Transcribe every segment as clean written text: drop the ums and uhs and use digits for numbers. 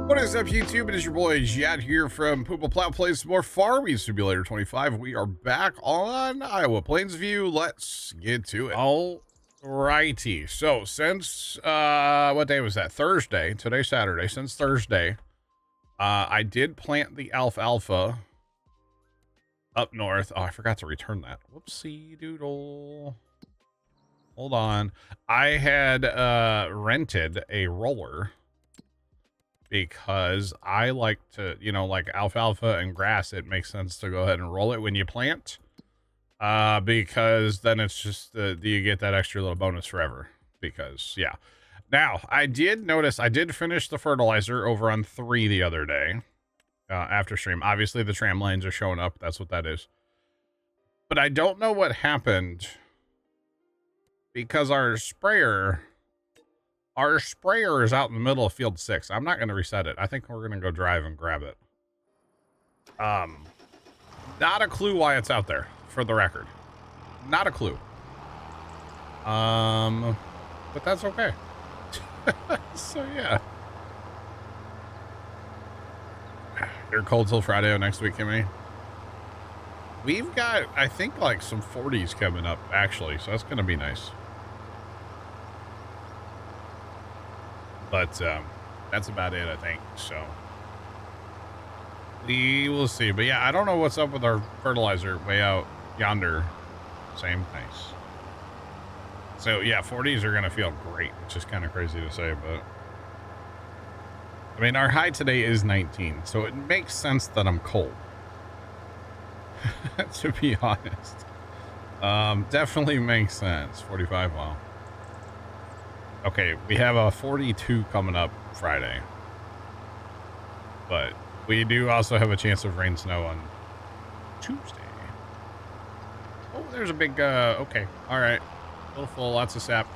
What is up, YouTube? It is your boy Jad here from Puma Plow Plays some more Farming Simulator 25. We are back on Iowa Plainsview. Let's get to it. Alrighty. So since what day was that? Thursday. Today's Saturday. Since Thursday, I did plant the alfalfa up north. Oh, I forgot to return that. Whoopsie doodle. Hold on. I had rented a roller because I like to, you know, like alfalfa and grass, it makes sense to go ahead and roll it when you plant, because then it's just, you get that extra little bonus forever, because, yeah. Now, I did notice, I did finish the fertilizer over on 3 the other day, after stream. Obviously, the tram lanes are showing up. That's what that is. But I don't know what happened, because our sprayer is out in the middle of field 6. I'm not going to reset it. I think we're going to go drive and grab it. Not a clue why it's out there, for the record. Not a clue. But that's okay. So, yeah. You're cold till Friday of next week, Kimmy. We've got, I think, like some 40s coming up, actually. So that's going to be nice. But that's about it, I think. So we will see. But yeah, I don't know what's up with our fertilizer way out yonder. Same place. So yeah, 40s are gonna feel great, which is kind of crazy to say, but I mean, our high today is 19, so it makes sense that I'm cold. To be honest, definitely makes sense. 45. Wow. Okay, we have a 42 coming up Friday. But we do also have a chance of rain snow on Tuesday. Oh, there's a big, okay. All right. A little full, lots of sap.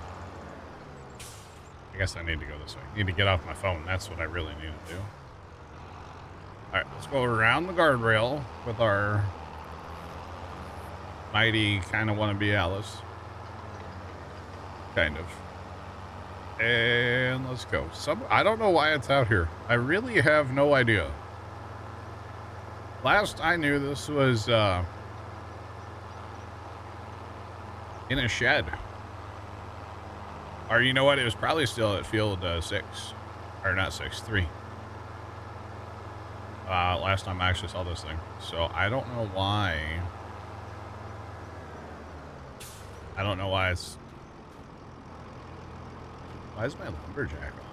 I guess I need to go this way. I need to get off my phone. That's what I really need to do. All right, let's go around the guardrail with our mighty kind of wannabe Alice. Kind of. And let's go. I don't know why it's out here. I really have no idea. Last I knew, this was in a shed. Or you know what? It was probably still at field 6. Or not 6, 3. Last time I actually saw this thing. So I don't know why. I don't know why it's... Why is my lumberjack on?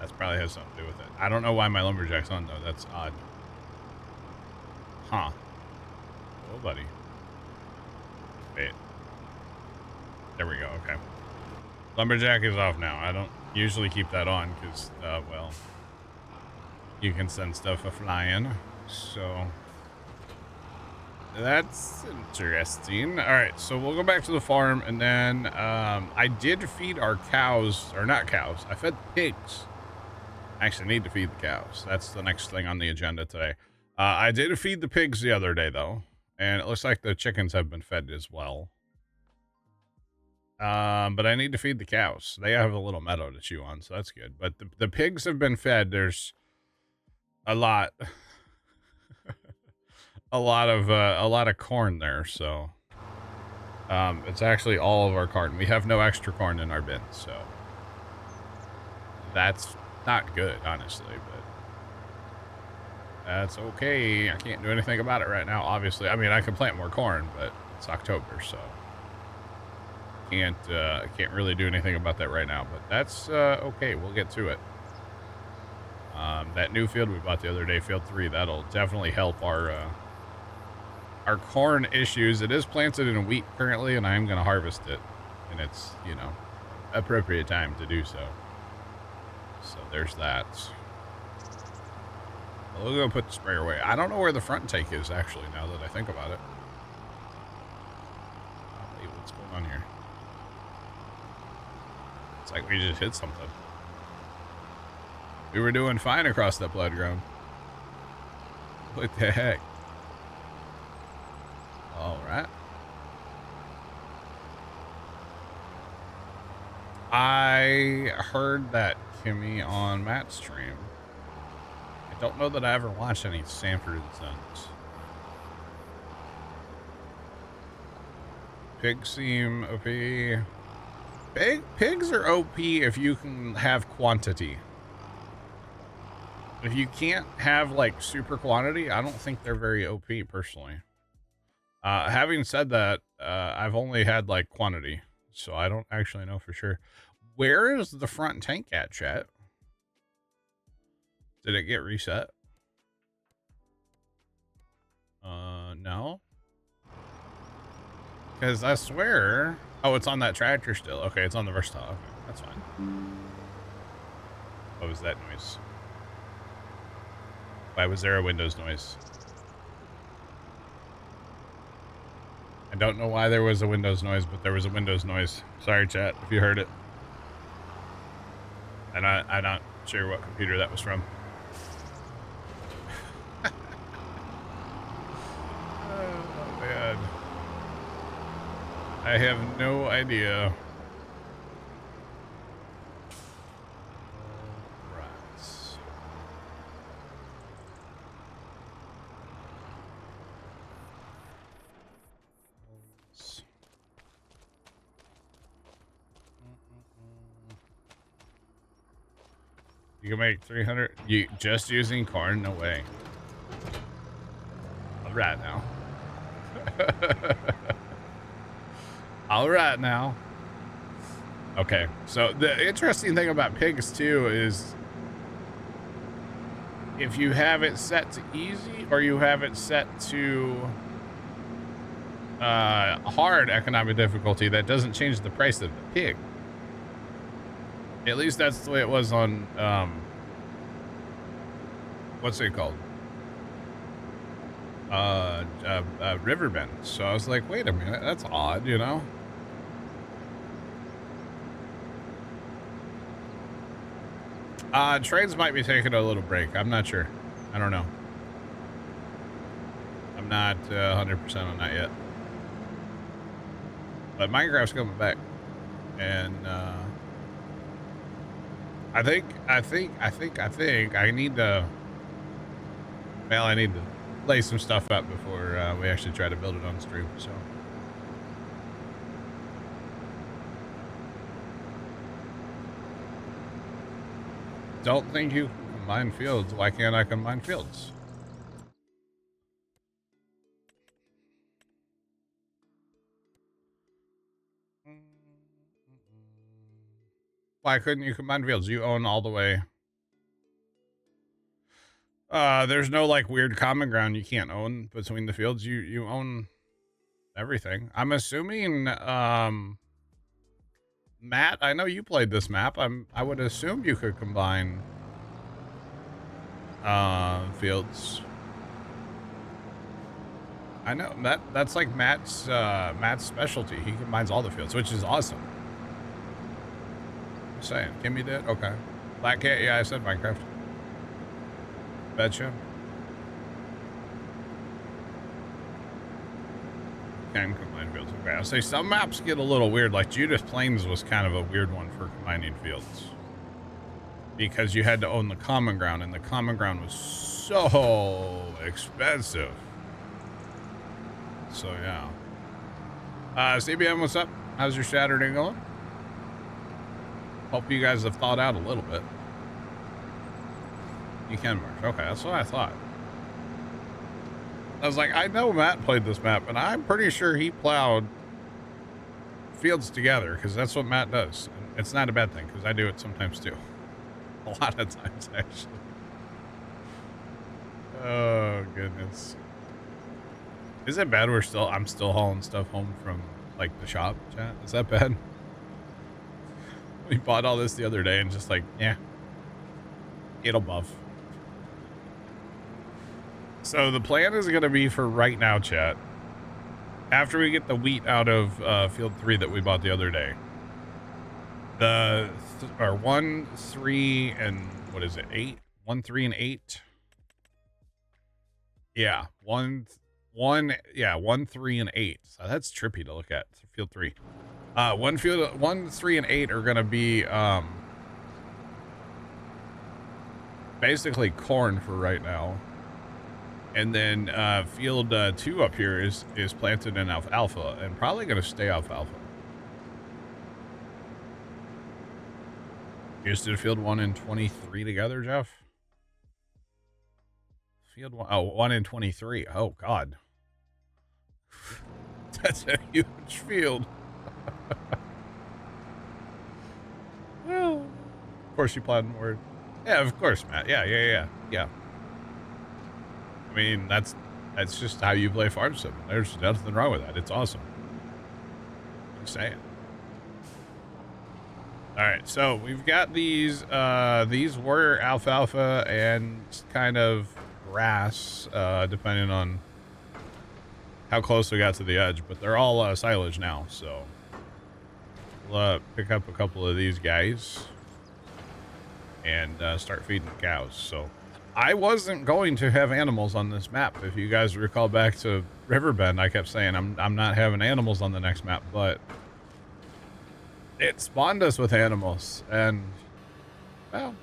That probably has something to do with it. I don't know why my lumberjack's on, though. That's odd. Huh. Oh, buddy. Wait. There we go. Okay. Lumberjack is off now. I don't usually keep that on because, well, you can send stuff a-flying. So... that's interesting. All right, so we'll go back to the farm, and then I did feed our cows, or not cows. I fed pigs. I actually need to feed the cows. That's the next thing on the agenda today. I did feed the pigs the other day, though, and it looks like the chickens have been fed as well. But I need to feed the cows. They have a little meadow to chew on, so that's good. But the pigs have been fed. There's a lot. a lot of corn there, so it's actually all of our corn. We have no extra corn in our bin, so that's not good, honestly, but that's okay. I can't do anything about it right now, obviously. I mean, I can plant more corn, but it's October, so can't really do anything about that right now, but that's okay. We'll get to it. That new field we bought the other day, field 3, that'll definitely help our corn issues. It is planted in wheat currently, and I am going to harvest it in its, you know, appropriate time to do so. So there's that. We'll go put the sprayer away. I don't know where the front take is, actually, now that I think about it. Wait, what's going on here? It's like we just hit something. We were doing fine across that blood ground. What the heck? All right. I heard that Kimmy on Matt's stream. I don't know that I ever watched any Sanford and Sons. Pigs seem OP. Pigs are OP if you can have quantity. If you can't have like super quantity, I don't think they're very OP personally. Having said that, I've only had like quantity, so I don't actually know for sure. Where is the front tank at, chat? Did it get reset? No. Because I swear... Oh, it's on that tractor still. Okay, it's on the Versatile. Okay, that's fine. What was that noise? Why was there a Windows noise? I don't know why there was a Windows noise, but there was a Windows noise. Sorry, chat, if you heard it. And I'm not sure what computer that was from. Oh, man. I have no idea. You can make 300. You just using corn? No way. All right now. All right now. Okay, so the interesting thing about pigs too is if you have it set to easy or you have it set to hard economic difficulty, that doesn't change the price of the pig. At least that's the way it was on what's it called? Riverbend. So I was like, wait a minute, that's odd, you know? Trains might be taking a little break. I'm not sure. I don't know. I'm not 100% on that yet. But Minecraft's coming back. And I think I need to, well, I need to lay some stuff up before we actually try to build it on stream, so. Don't think you can combine fields. Why can't I combine fields? Why couldn't you combine fields? You own all the way. There's no like weird common ground you can't own between the fields. You own everything. I'm assuming Matt, I know you played this map. I would assume you could combine fields. I know that's like Matt's specialty. He combines all the fields, which is awesome. Just saying, Kimmy did? Okay. Black Cat, yeah, I said Minecraft. Betcha. Can combine fields. Okay, I'll say some maps get a little weird. Like Judith Plains was kind of a weird one for combining fields. Because you had to own the common ground, and the common ground was so expensive. So, yeah. CBM, what's up? How's your Saturday going? Hope you guys have thought out a little bit. You can merge. Okay, that's what I thought. I was like, I know Matt played this map, and I'm pretty sure he plowed fields together, because that's what Matt does. And it's not a bad thing, because I do it sometimes too. A lot of times, actually. Oh, goodness. Is it bad I'm still hauling stuff home from, like, the shop, chat? Is that bad? We bought all this the other day and just like, yeah, it'll buff. So the plan is going to be for right now, chat, after we get the wheat out of field 3 that we bought the other day, the 1, 3, and what is it, 8? 1, 3, and 8. Yeah, 1, 3, and 8. So that's trippy to look at. Field 3. 1, 3, and 8 are gonna be basically corn for right now. And then field 2 up here is planted in alfalfa and probably going to stay alfalfa. You just did field 1 and 23 together, Jeff? Field 1, oh, 1 and 23. Oh, God. That's a huge field. Well, of course you planned more. Yeah, of course, Matt. Yeah. I mean, that's just how you play Farm Sim. There's nothing wrong with that. It's awesome. I'm saying. All right, so we've got these were alfalfa and kind of grass, depending on how close we got to the edge, but they're all silage now, so we'll pick up a couple of these guys and start feeding the cows. So I wasn't going to have animals on this map. If you guys recall back to Riverbend, I kept saying I'm not having animals on the next map, but it spawned us with animals, and well,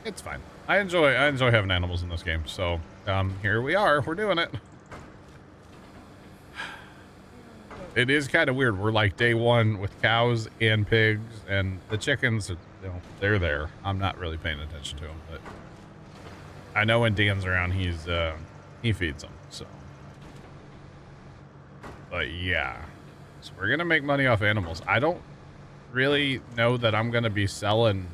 it's fine. I enjoy having animals in this game, so here we are. We're doing it. It is kind of weird. We're like day 1 with cows and pigs, and the chickens, you know, they're there. I'm not really paying attention to them, but I know when Dan's around, he feeds them. So, but yeah. So we're going to make money off animals. I don't really know that I'm going to be selling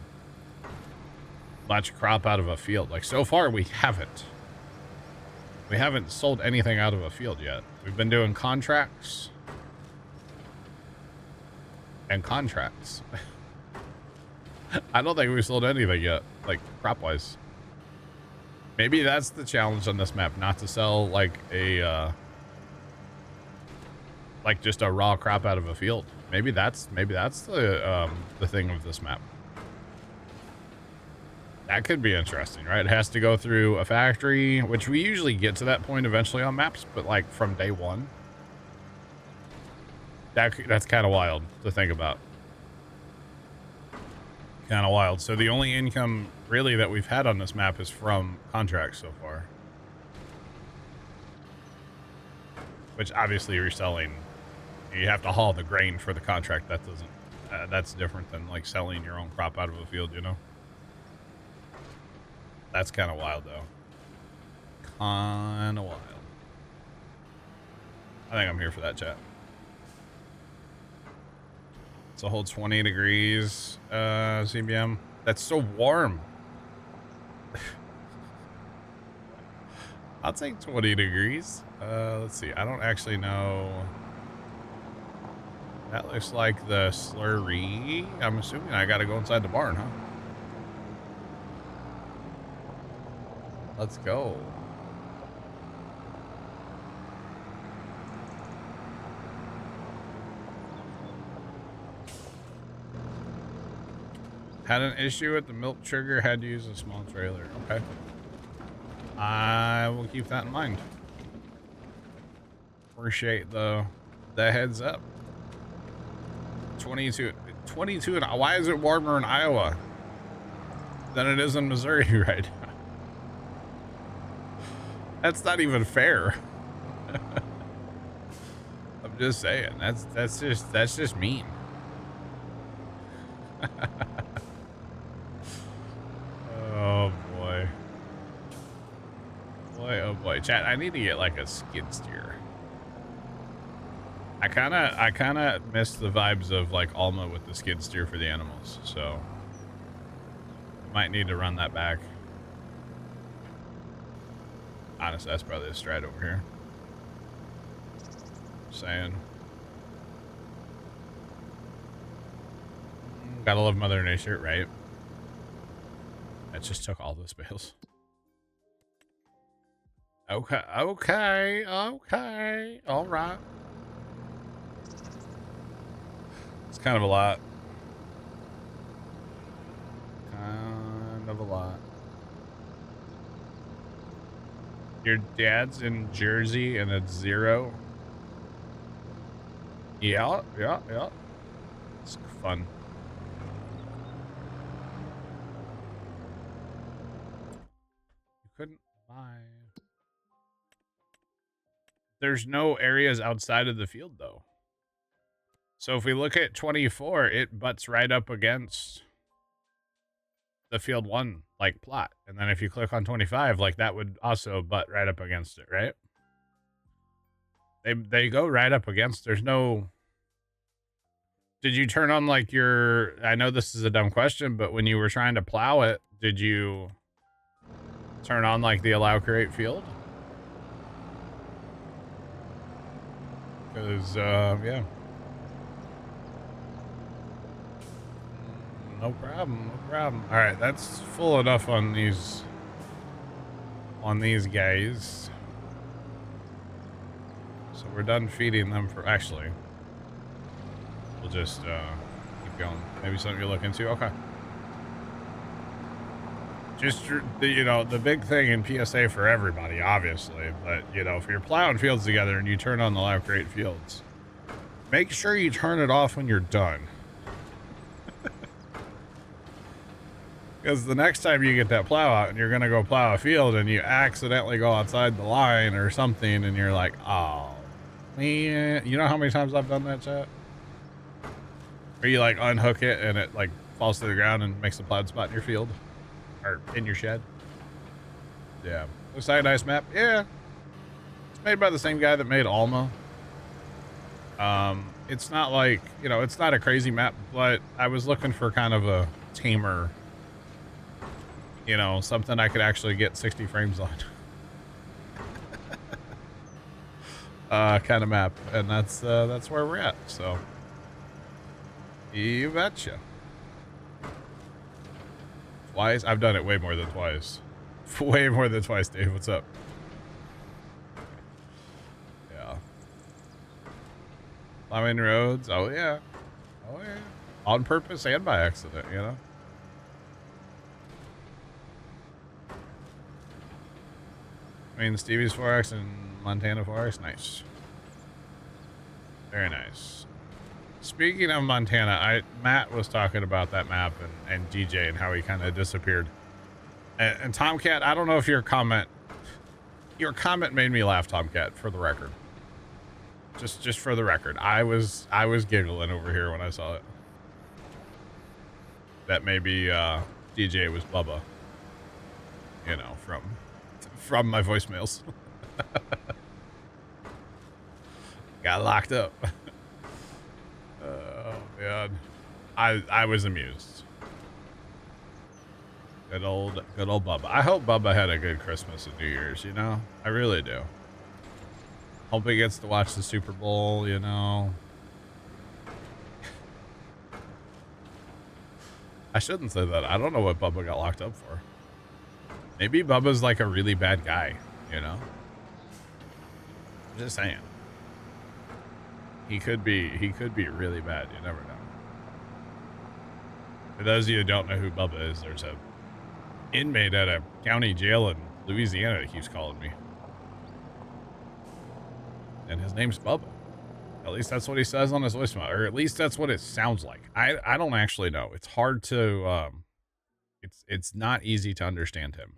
much crop out of a field. Like, so far, we haven't. We haven't sold anything out of a field yet. We've been doing contracts. And contracts. I don't think we sold anything yet, like, crop-wise. Maybe that's the challenge on this map, not to sell, like, a, like just a raw crop out of a field. Maybe that's the thing of this map. That could be interesting, right? It has to go through a factory, which we usually get to that point eventually on maps, but like from day 1, that's kind of wild to think about. Kind of wild. So the only income really that we've had on this map is from contracts so far, which obviously you're selling. You have to haul the grain for the contract. That doesn't, that's different than like selling your own crop out of a field, you know? That's kind of wild though. Kind of wild. I think I'm here for that, chat. It's a whole 20 degrees, CBM. That's so warm. I'll take 20 degrees. Let's see. I don't actually know. That looks like the slurry. I'm assuming I gotta go inside the barn, huh? Let's go. Had an issue with the milk trigger, had to use a small trailer. Okay. I will keep that in mind. Appreciate the heads up. 22, and why is it warmer in Iowa than it is in Missouri right now? That's not even fair. I'm just saying, that's just mean. Oh boy. Oh boy. Chat, I need to get like a skid steer. I kinda miss the vibes of like Alma with the skid steer for the animals, so might need to run that back. Honestly, that's probably a strat over here. Just saying. Gotta love Mother Nature, right? That just took all those bales. Okay, all right. It's kind of a lot. Kind of a lot. Your dad's in Jersey and it's 0. Yeah. It's fun. couldn't buy. There's no areas outside of the field, though. So if we look at 24, it butts right up against the field 1, like, plot. And then if you click on 25, like, that would also butt right up against it, right? They go right up against. There's no... Did you turn on, like, your... I know this is a dumb question, but when you were trying to plow it, did you turn on, like, the allow create field? Because, yeah. No problem, no problem. All right, that's full enough on these guys. So we're done feeding them for... Actually, we'll just keep going. Maybe something you're looking into. Okay. Just, you know, the big thing in PSA for everybody, obviously, but, you know, if you're plowing fields together and you turn on the allow create fields, make sure you turn it off when you're done. Because the next time you get that plow out and you're going to go plow a field and you accidentally go outside the line or something and you're like, oh, man. You know how many times I've done that, chat? Where you, like, unhook it and it, like, falls to the ground and makes a plowed spot in your field? Or in your shed? Yeah. Looks like a nice map. Yeah. It's made by the same guy that made Alma. It's not like, you know, it's not a crazy map, but I was looking for kind of a tamer... You know, something I could actually get 60 frames on. Kind of map. And that's where we're at, so. You betcha. Twice? I've done it way more than twice. Way more than twice, Dave. What's up? Yeah. Plowing roads. Oh, yeah. Oh, yeah. On purpose and by accident, you know? I mean, Stevie's Forex and Montana Forex. Nice. Very nice. Speaking of Montana, Matt was talking about that map and DJ and how he kind of disappeared. And Tomcat, I don't know if your comment made me laugh, Tomcat, for the record. Just for the record. I was giggling over here when I saw it. That maybe DJ was Bubba. You know, from my voicemails. Got locked up. Oh man, I was amused. Good old Bubba. I hope Bubba had a good Christmas and New Year's. You know, I really do. Hope he gets to watch the Super Bowl. You know, I shouldn't say that. I don't know what Bubba got locked up for. Maybe Bubba's like a really bad guy, you know? I'm just saying. He could be really bad. You never know. For those of you who don't know who Bubba is, there's a inmate at a county jail in Louisiana that keeps calling me. And his name's Bubba. At least that's what he says on his voicemail, or at least that's what it sounds like. I don't actually know. It's hard to it's not easy to understand him.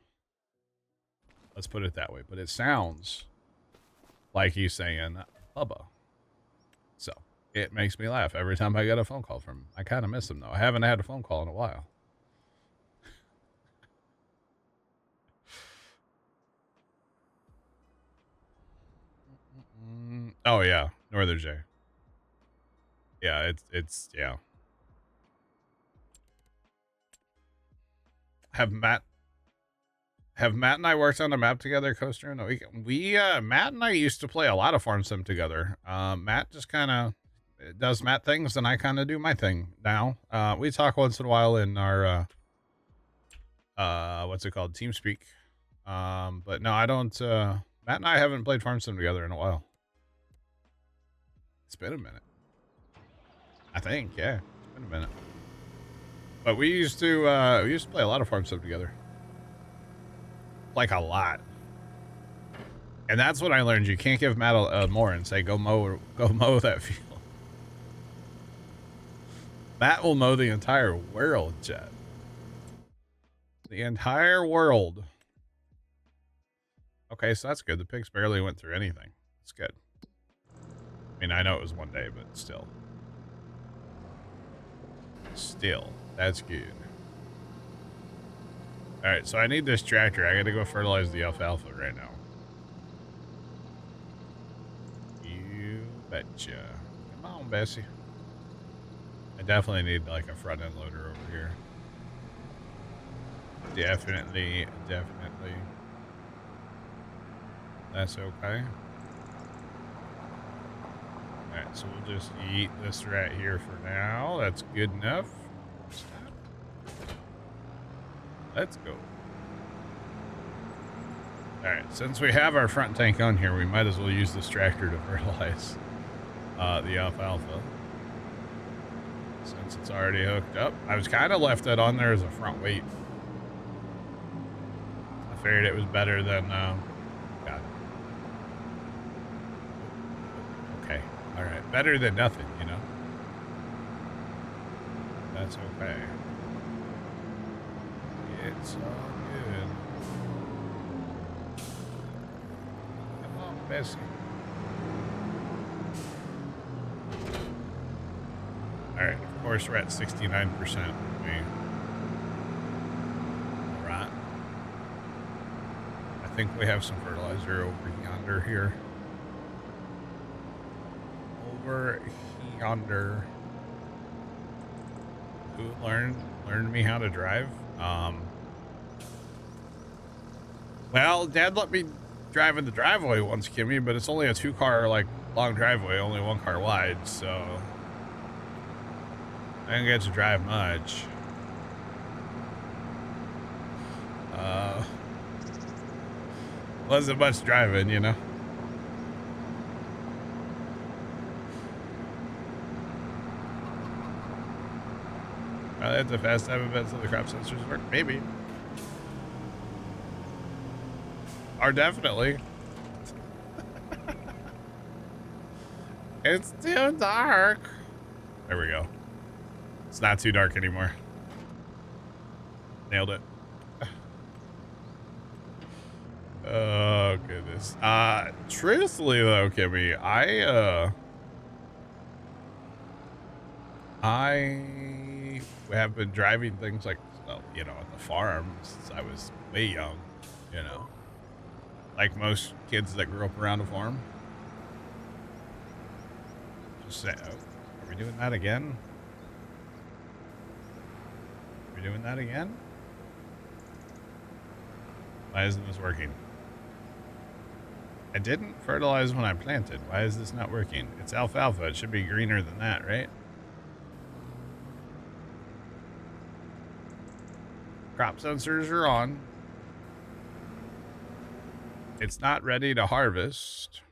Let's put it that way. But it sounds like he's saying Bubba. So it makes me laugh every time I get a phone call from him. I kind of miss him, though. I haven't had a phone call in a while. Oh, yeah. Northern J. Yeah, it's yeah. Have Matt and I worked on a map together, Coaster? No, we Matt and I used to play a lot of Farm Sim together. Matt just kind of does Matt things, and I kind of do my thing now. We talk once in a while in our what's it called, TeamSpeak. But no, I don't. Matt and I haven't played Farm Sim together in a while. It's been a minute. I think, yeah, it's been a minute. But we used to play a lot of Farm Sim together. Like a lot. And that's what I learned. You can't give Matt a more and say, go mow that field. Matt will mow the entire world, chat. The entire world. Okay, so that's good. The pigs barely went through anything. That's good. I mean, I know it was one day, but still. Still, that's good. All right, so I need this tractor. I got to go fertilize the alfalfa right now. You betcha. Come on, Bessie. I definitely need like a front end loader over here. Definitely. That's okay. Alright, so we'll just eat this right here for now. That's good enough. Let's go. Alright, since we have our front tank on here, we might as well use this tractor to fertilize the alfalfa. Since it's already hooked up. I was kind of left that on there as a front weight. I figured it was better than... God. Okay. Alright. Better than nothing, you know? That's okay. It's all good. Come on, Bessie. Alright, of course we're at 69% with me. Alright. I think we have some fertilizer over yonder here. Over yonder. Who learned me how to drive? Well, Dad let me drive in the driveway once, Kimmy, but it's only a 2-car, like, long driveway, only 1 car wide, so I didn't get to drive much. Wasn't much driving, you know? Probably at the fast time events of the crop sensors work, maybe. Or definitely. It's too dark. There we go. It's not too dark anymore. Nailed it. Oh, goodness. Truthfully, though, Kimmy, I have been driving things like, well, you know, at the farm since I was way young, you know. Like most kids that grew up around a farm. Just say, oh, are we doing that again? Are we doing that again? Why isn't this working? I didn't fertilize when I planted. Why is this not working? It's alfalfa. It should be greener than that, right? Crop sensors are on. It's not ready to harvest.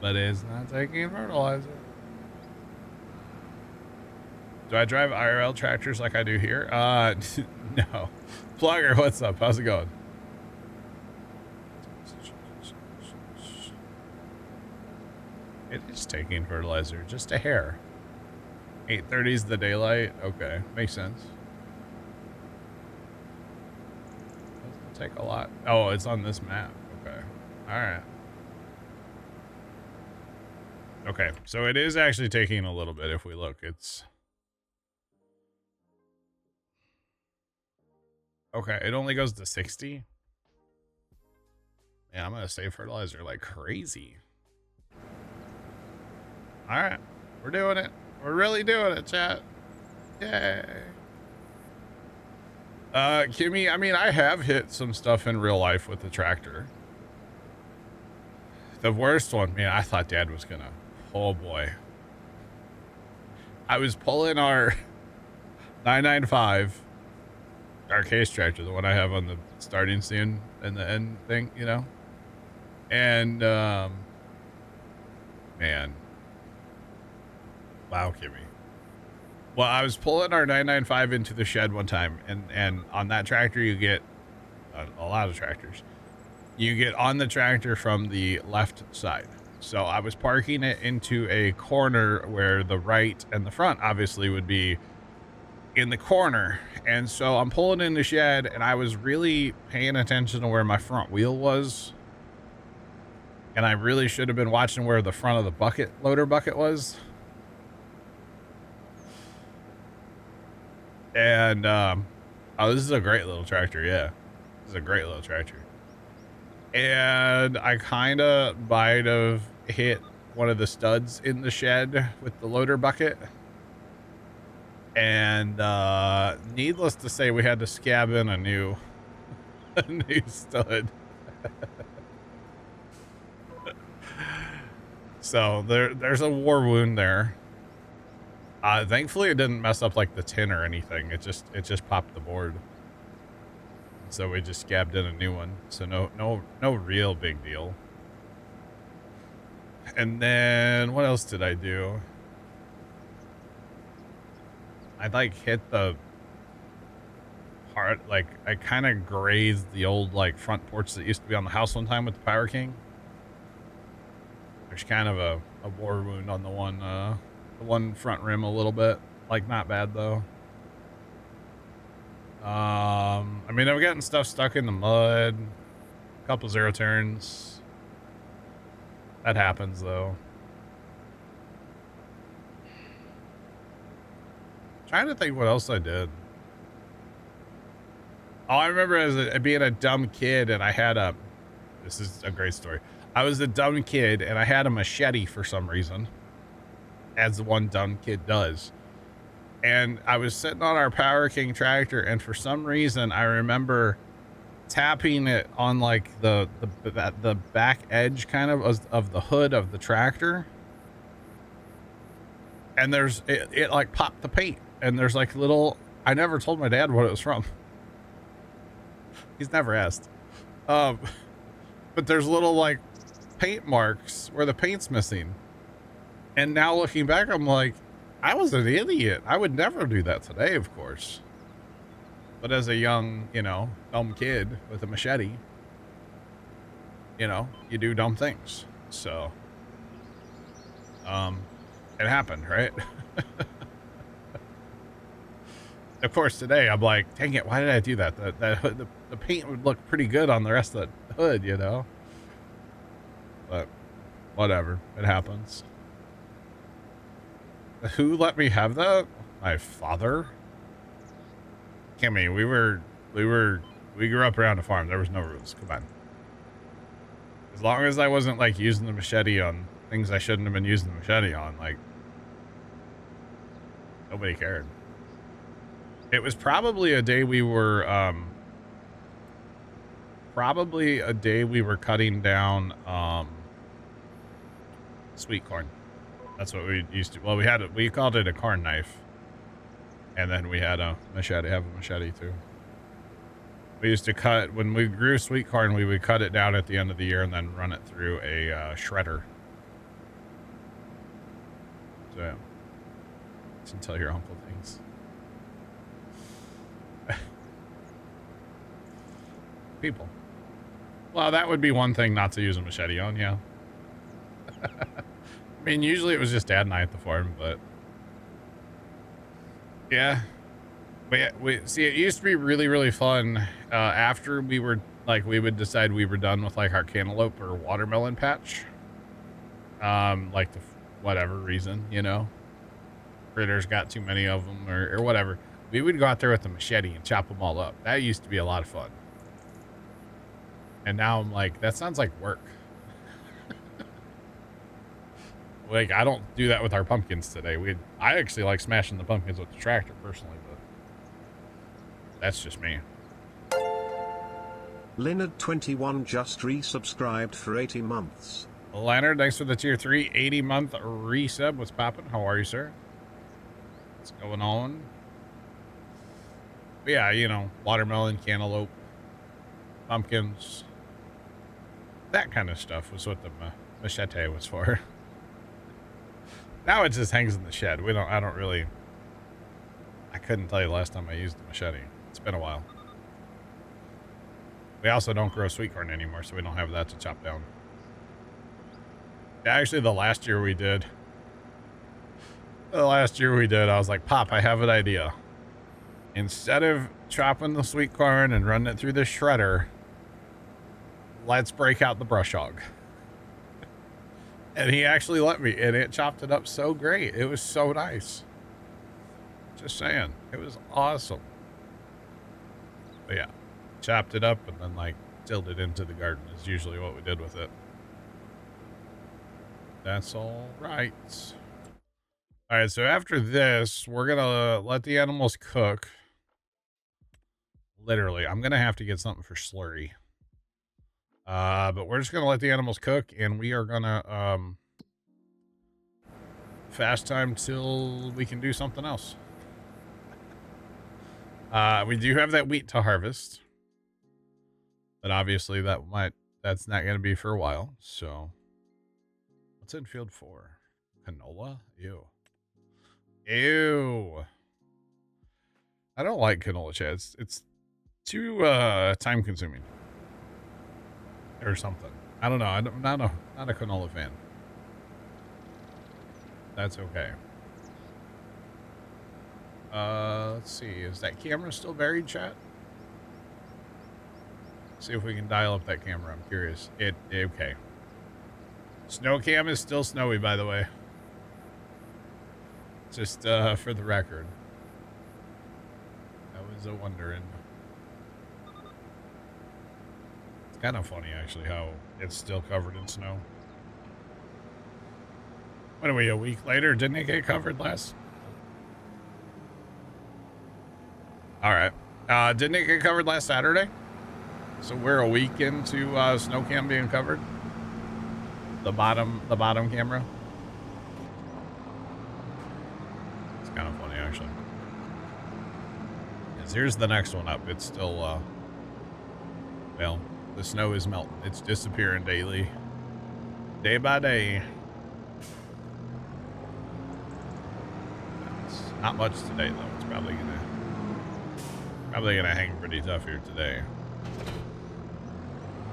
But it's not taking fertilizer. Do I drive IRL tractors like I do here? No. Plugger, what's up? How's it going? It is taking fertilizer, just a hair. 8:30 is the daylight. Okay, makes sense. Doesn't take a lot. Oh, it's on this map. Okay, all right. Okay, so it is actually taking a little bit. If we look, it's okay. It only goes to 60. Yeah, I'm gonna save fertilizer like crazy. All right, we're doing it. We're really doing it, chat. Yay. Kimmy, I mean, I have hit some stuff in real life with the tractor. The worst one, man, I thought Dad was gonna, oh boy. I was pulling our 995, our case tractor, the one I have on the starting scene and the end thing, you know? And, man. Wow, Kimmy. Well, I was pulling our 995 into the shed one time, and on that tractor you get a lot of tractors. You get on the tractor from the left side. So I was parking it into a corner where the right and the front obviously would be in the corner. And so I'm pulling in the shed, and I was really paying attention to where my front wheel was. And I really should have been watching where the front of the loader bucket was. And, oh, this is a great little tractor. Yeah, this is a great little tractor. And I kind of might have hit one of the studs in the shed with the loader bucket. And, needless to say, we had to scab in a new stud. So there's a war wound there. Thankfully it didn't mess up like the tin or anything. It just popped the board. So we just scabbed in a new one. So no real big deal. And then what else did I do? I like hit the part, like I kind of grazed the old like front porch that used to be on the house one time with the Power King. There's kind of a war wound on the one front rim a little bit. Like not bad though. I mean, I'm getting stuff stuck in the mud, a couple zero turns. That happens though. Trying to think what else I did. Oh, I remember being a dumb kid, and I had this is a great story. I was a dumb kid, and I had a machete for some reason, as the one dumb kid does. And I was sitting on our Power King tractor, and for some reason, I remember tapping it on like the back edge kind of the hood of the tractor. And it like popped the paint. And there's like I never told my dad what it was from. He's never asked. But there's little like paint marks where the paint's missing. And now looking back, I'm like, I was an idiot. I would never do that today, of course. But as a young, dumb kid with a machete, you do dumb things. So, it happened, right? Of course, today I'm like, dang it, why did I do that? The paint would look pretty good on the rest of the hood, But whatever, it happens. Who let me have that? My father. Kimmy, we grew up around a farm. There was no rules. Come on. As long as I wasn't like using the machete on things I shouldn't have been using the machete on, like nobody cared. It was probably a day we were cutting down sweet corn. That's what we used to. Well, we called it a corn knife, and then we had a machete too. We used to cut when we grew sweet corn. We would cut it down at the end of the year and then run it through a shredder. So yeah, to tell your uncle things. People. Well, that would be one thing not to use a machete on, yeah. I mean, usually it was just Dad and I at the farm, but yeah. We see, it used to be really, really fun after we would decide we were done with like our cantaloupe or watermelon patch. Like whatever reason, critters got too many of them or whatever. We would go out there with the machete and chop them all up. That used to be a lot of fun. And now I'm like, that sounds like work. Like, I don't do that with our pumpkins today. I actually like smashing the pumpkins with the tractor personally, but that's just me. Leonard21 just resubscribed for 80 months. Leonard, thanks for the tier 3 80-month resub. What's poppin'? How are you, sir? What's going on? But yeah, watermelon, cantaloupe, pumpkins. That kind of stuff was what the machete was for. Now it just hangs in the shed. I couldn't tell you the last time I used the machete. It's been a while. We also don't grow sweet corn anymore, so we don't have that to chop down. Actually, the last year we did, I was like, Pop, I have an idea. Instead of chopping the sweet corn and running it through the shredder, let's break out the brush hog. And he actually let me, and it chopped it up so great. It was so nice. Just saying. It was awesome. But yeah, chopped it up and then like tilled it into the garden is usually what we did with it. That's all right. All right, so after this, we're going to let the animals cook. Literally, I'm going to have to get something for slurry. But we're just going to let the animals cook, and we are going to fast time till we can do something else. We do have that wheat to harvest. But obviously that's not going to be for a while, so. What's in field 4? Canola? Ew. Ew. I don't like canola, Chad. It's too time consuming. Or something. I don't know. I'm not a canola fan. That's okay. Let's see. Is that camera still buried, chat? See if we can dial up that camera. I'm curious. Okay. Snow cam is still snowy, by the way. Just for the record. I was wondering. It's kind of funny, actually, how it's still covered in snow. What are we, a week later? Didn't it get covered last? All right. Didn't it get covered last Saturday? So we're a week into snow cam being covered. The bottom camera. It's kind of funny, actually. Because here's the next one up. It's still, well, the snow is melting. It's disappearing daily. Day by day. It's not much today, though. It's probably gonna hang pretty tough here today.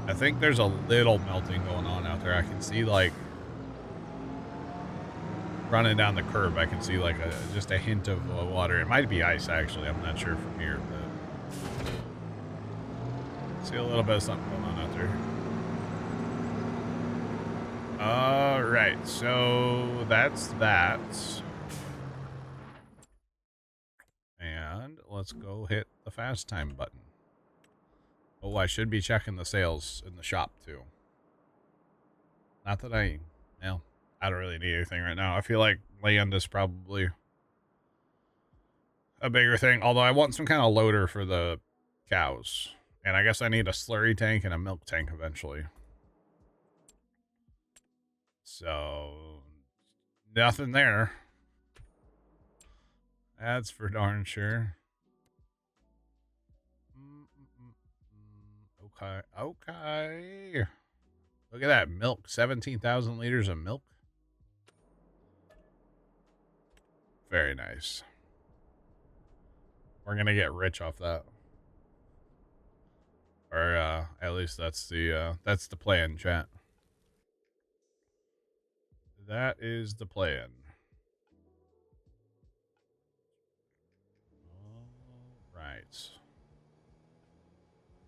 I think there's a little melting going on out there. I can see, like, running down the curb, I can see, like, just a hint of water. It might be ice, actually. I'm not sure from here, but see a little bit of something going on out there. All right, so that's that. And let's go hit the fast time button. Oh, I should be checking the sales in the shop, too. Not that I don't really need anything right now. I feel like land is probably a bigger thing. Although I want some kind of loader for the cows. And I guess I need a slurry tank and a milk tank eventually. So, nothing there. That's for darn sure. Okay. Look at that milk. 17,000 liters of milk. Very nice. We're going to get rich off that. Or at least that's the plan, chat. That is the plan. All right.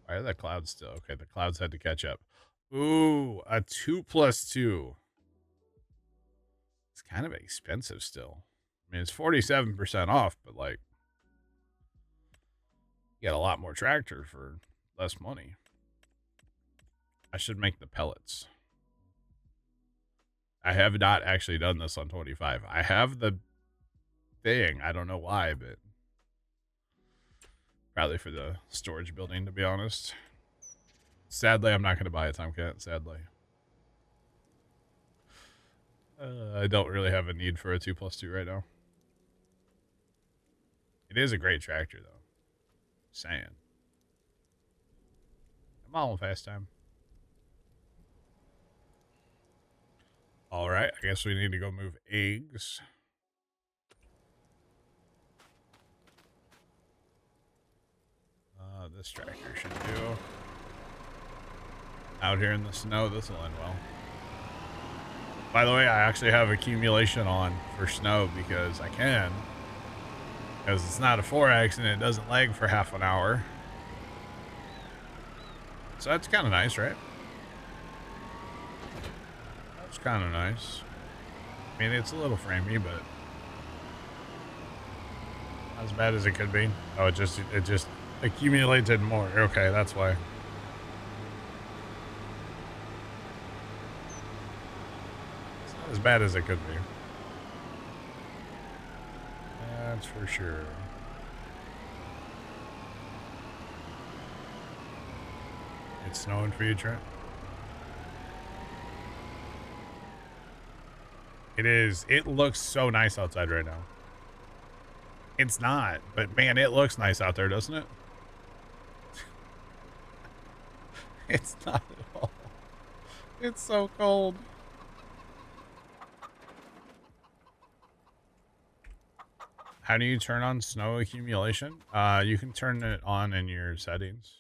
Why are the clouds still? Okay, the clouds had to catch up. Ooh, a 2+2. It's kind of expensive still. I mean, it's 47% off, but like, you get a lot more tractor for less money. I should make the pellets. I have not actually done this on 25. I have the thing. I don't know why, but probably for the storage building, to be honest. Sadly, I'm not going to buy a Tomcat, sadly. I don't really have a need for a 2+2 right now. It is a great tractor, though. Saying. I'm all in fast time. All right, I guess we need to go move eggs. This tractor should do. Out here in the snow, this will end well. By the way, I actually have accumulation on for snow because I can. Because it's not a 4X and it doesn't lag for half an hour. So that's kind of nice, right? That's kind of nice. I mean, it's a little framey, but not as bad as it could be. Oh, it just accumulated more. Okay, that's why. It's not as bad as it could be. That's for sure. It's snowing for you, Trent? It is. It looks so nice outside right now. It's not, but man, it looks nice out there, doesn't it? It's not at all. It's so cold. How do you turn on snow accumulation? You can turn it on in your settings.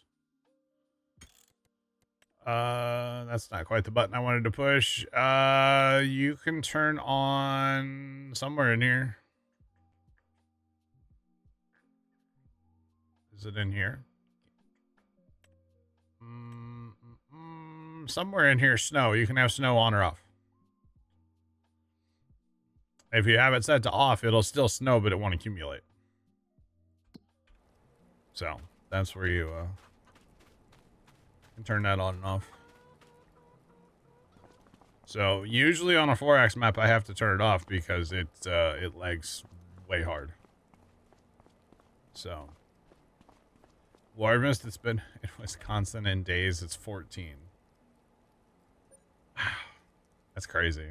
That's not quite the button I wanted to push. You can turn on somewhere in here. Is it in here? Somewhere in here, snow. You can have snow on or off. If you have it set to off, it'll still snow, but it won't accumulate. So that's where you can turn that on and off. So usually on a 4X map, I have to turn it off because it lags way hard. So warmest it's been in Wisconsin in days, it's 14. That's crazy.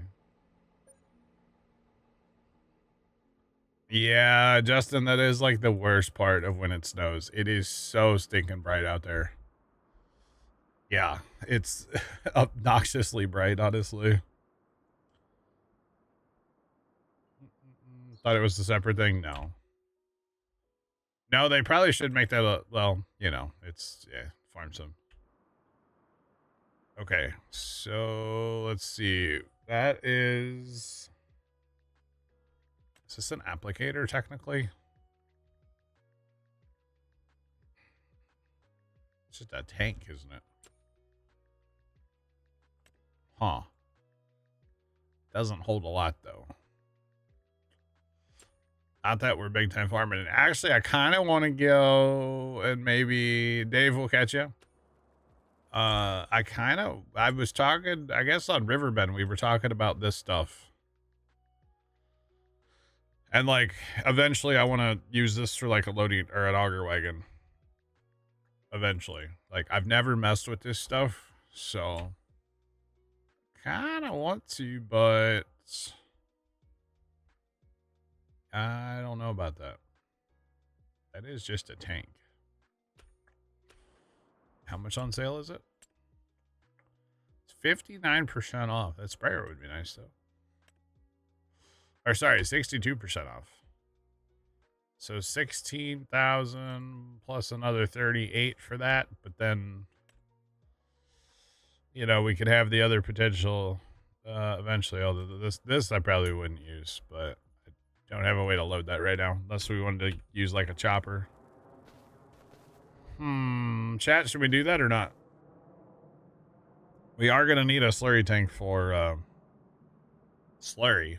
Yeah, Justin, that is like the worst part of when it snows. It is so stinking bright out there. Yeah, it's obnoxiously bright, honestly. Thought it was a separate thing? No. No, they probably should make that a, well, you know, it's, yeah, farm sim. Okay, so let's see. That is this an applicator technically? It's just a tank, isn't it? Huh. Doesn't hold a lot though. Not that we're big time farming. And actually, I kind of want to go and maybe Dave will catch you. I was talking, I guess on Riverbend, we were talking about this stuff. And like, eventually I want to use this for like a loading or an auger wagon. Eventually. Like, I've never messed with this stuff, so kind of want to, but I don't know about that. That is just a tank. How much on sale is it? It's 59% off. That sprayer would be nice though. Or sorry, 62% off. So 16,000 plus another 38 for that, but then you know, we could have the other potential eventually. Although this I probably wouldn't use, but I don't have a way to load that right now unless we wanted to use like a chopper. Chat, should we do that or not? We are going to need a slurry tank for slurry.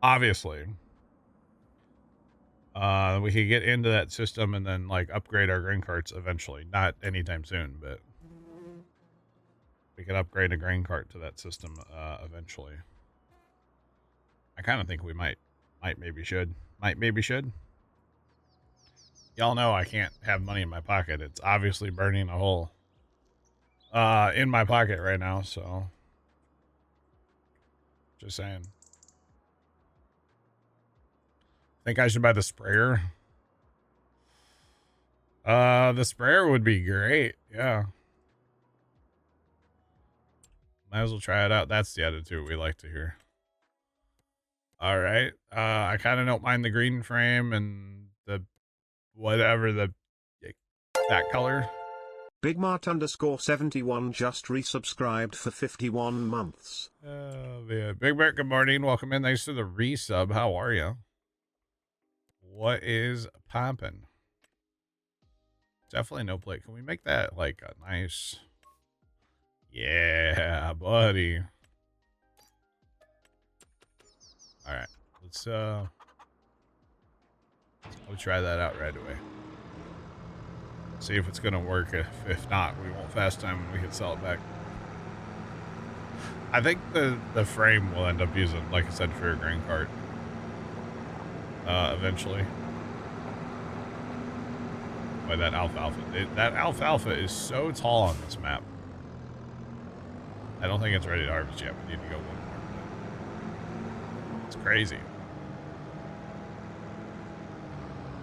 Obviously. We could get into that system and then like upgrade our grain carts eventually. Not anytime soon, but we could upgrade a grain cart to that system eventually. I kind of think we might maybe should. Y'all know I can't have money in my pocket. It's obviously burning a hole in my pocket right now, so just saying. Think I should buy the sprayer? The sprayer would be great. Yeah. Might as well try it out. That's the attitude we like to hear. All right. I kind of don't mind the green frame and the whatever that color. BigMart_71 just resubscribed for 51 months. Yeah. Big Bear, good morning. Welcome in. Thanks for the resub. How are you? What is poppin'? Definitely no plate. Can we make that like a nice... Yeah, buddy. All right, let's I'll try that out right away. See if it's gonna work. If not, we won't fast time and we can sell it back. I think the frame will end up using, like I said, for a grain cart. Eventually. By that alfalfa. That alfalfa is so tall on this map. I don't think it's ready to harvest yet. We need to go one more. It's crazy.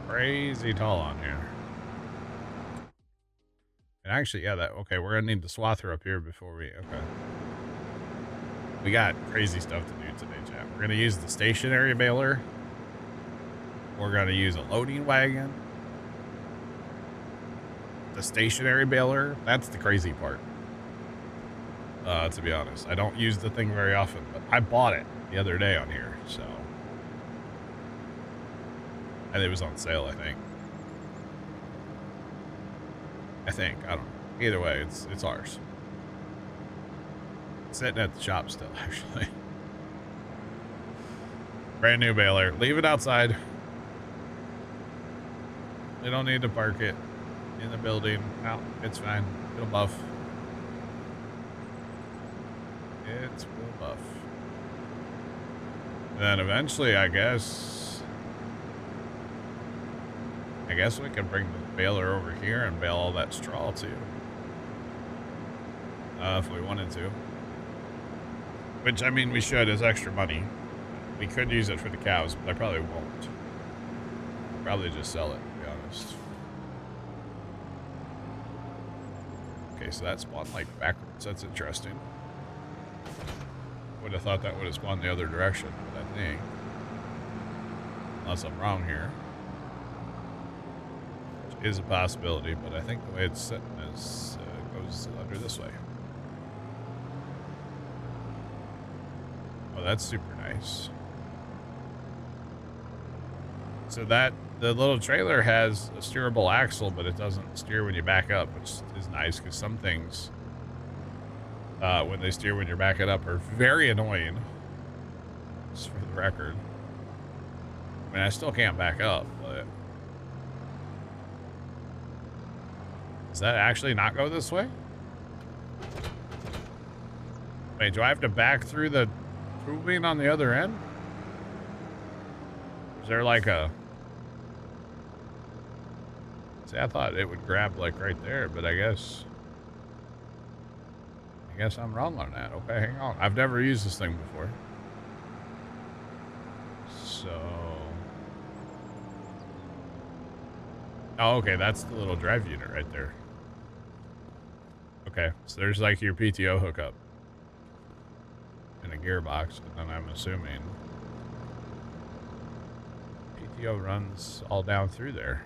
Crazy tall on here. And actually, yeah, okay, we're gonna need the swather up here before we, okay. We got crazy stuff to do today, chat. We're gonna use the stationary baler. We're gonna use a loading wagon. The stationary baler, that's the crazy part. To be honest, I don't use the thing very often, but I bought it the other day on here, so. And it was on sale, I think. I don't know. Either way, it's ours. It's sitting at the shop still, actually. Brand new baler. Leave it outside. We don't need to park it in the building. No, it's fine. It'll buff. It's will buff. And then eventually, I guess we can bring the baler over here and bale all that straw too. If we wanted to. Which, I mean, we should as extra money. We could use it for the cows, but I probably won't. Probably just sell it, to be honest. Okay, so that spawned like backwards. That's interesting. Would have thought that would have spawned the other direction, but I think, unless I'm wrong here, which is a possibility, but I think the way it's sitting is goes under this way. Oh, that's super nice. So that the little trailer has a steerable axle, but it doesn't steer when you back up, which is nice because some things, when they steer when you're backing up, are very annoying. Just for the record. I mean, I still can't back up, but does that actually not go this way? Wait, do I have to back through the tubing on the other end? Is there like a... See, I thought it would grab like right there, but I guess I'm wrong on that. Okay, hang on. I've never used this thing before. So... Oh, okay, that's the little drive unit right there. Okay, so there's like your PTO hookup. And a gearbox, and then I'm assuming PTO runs all down through there.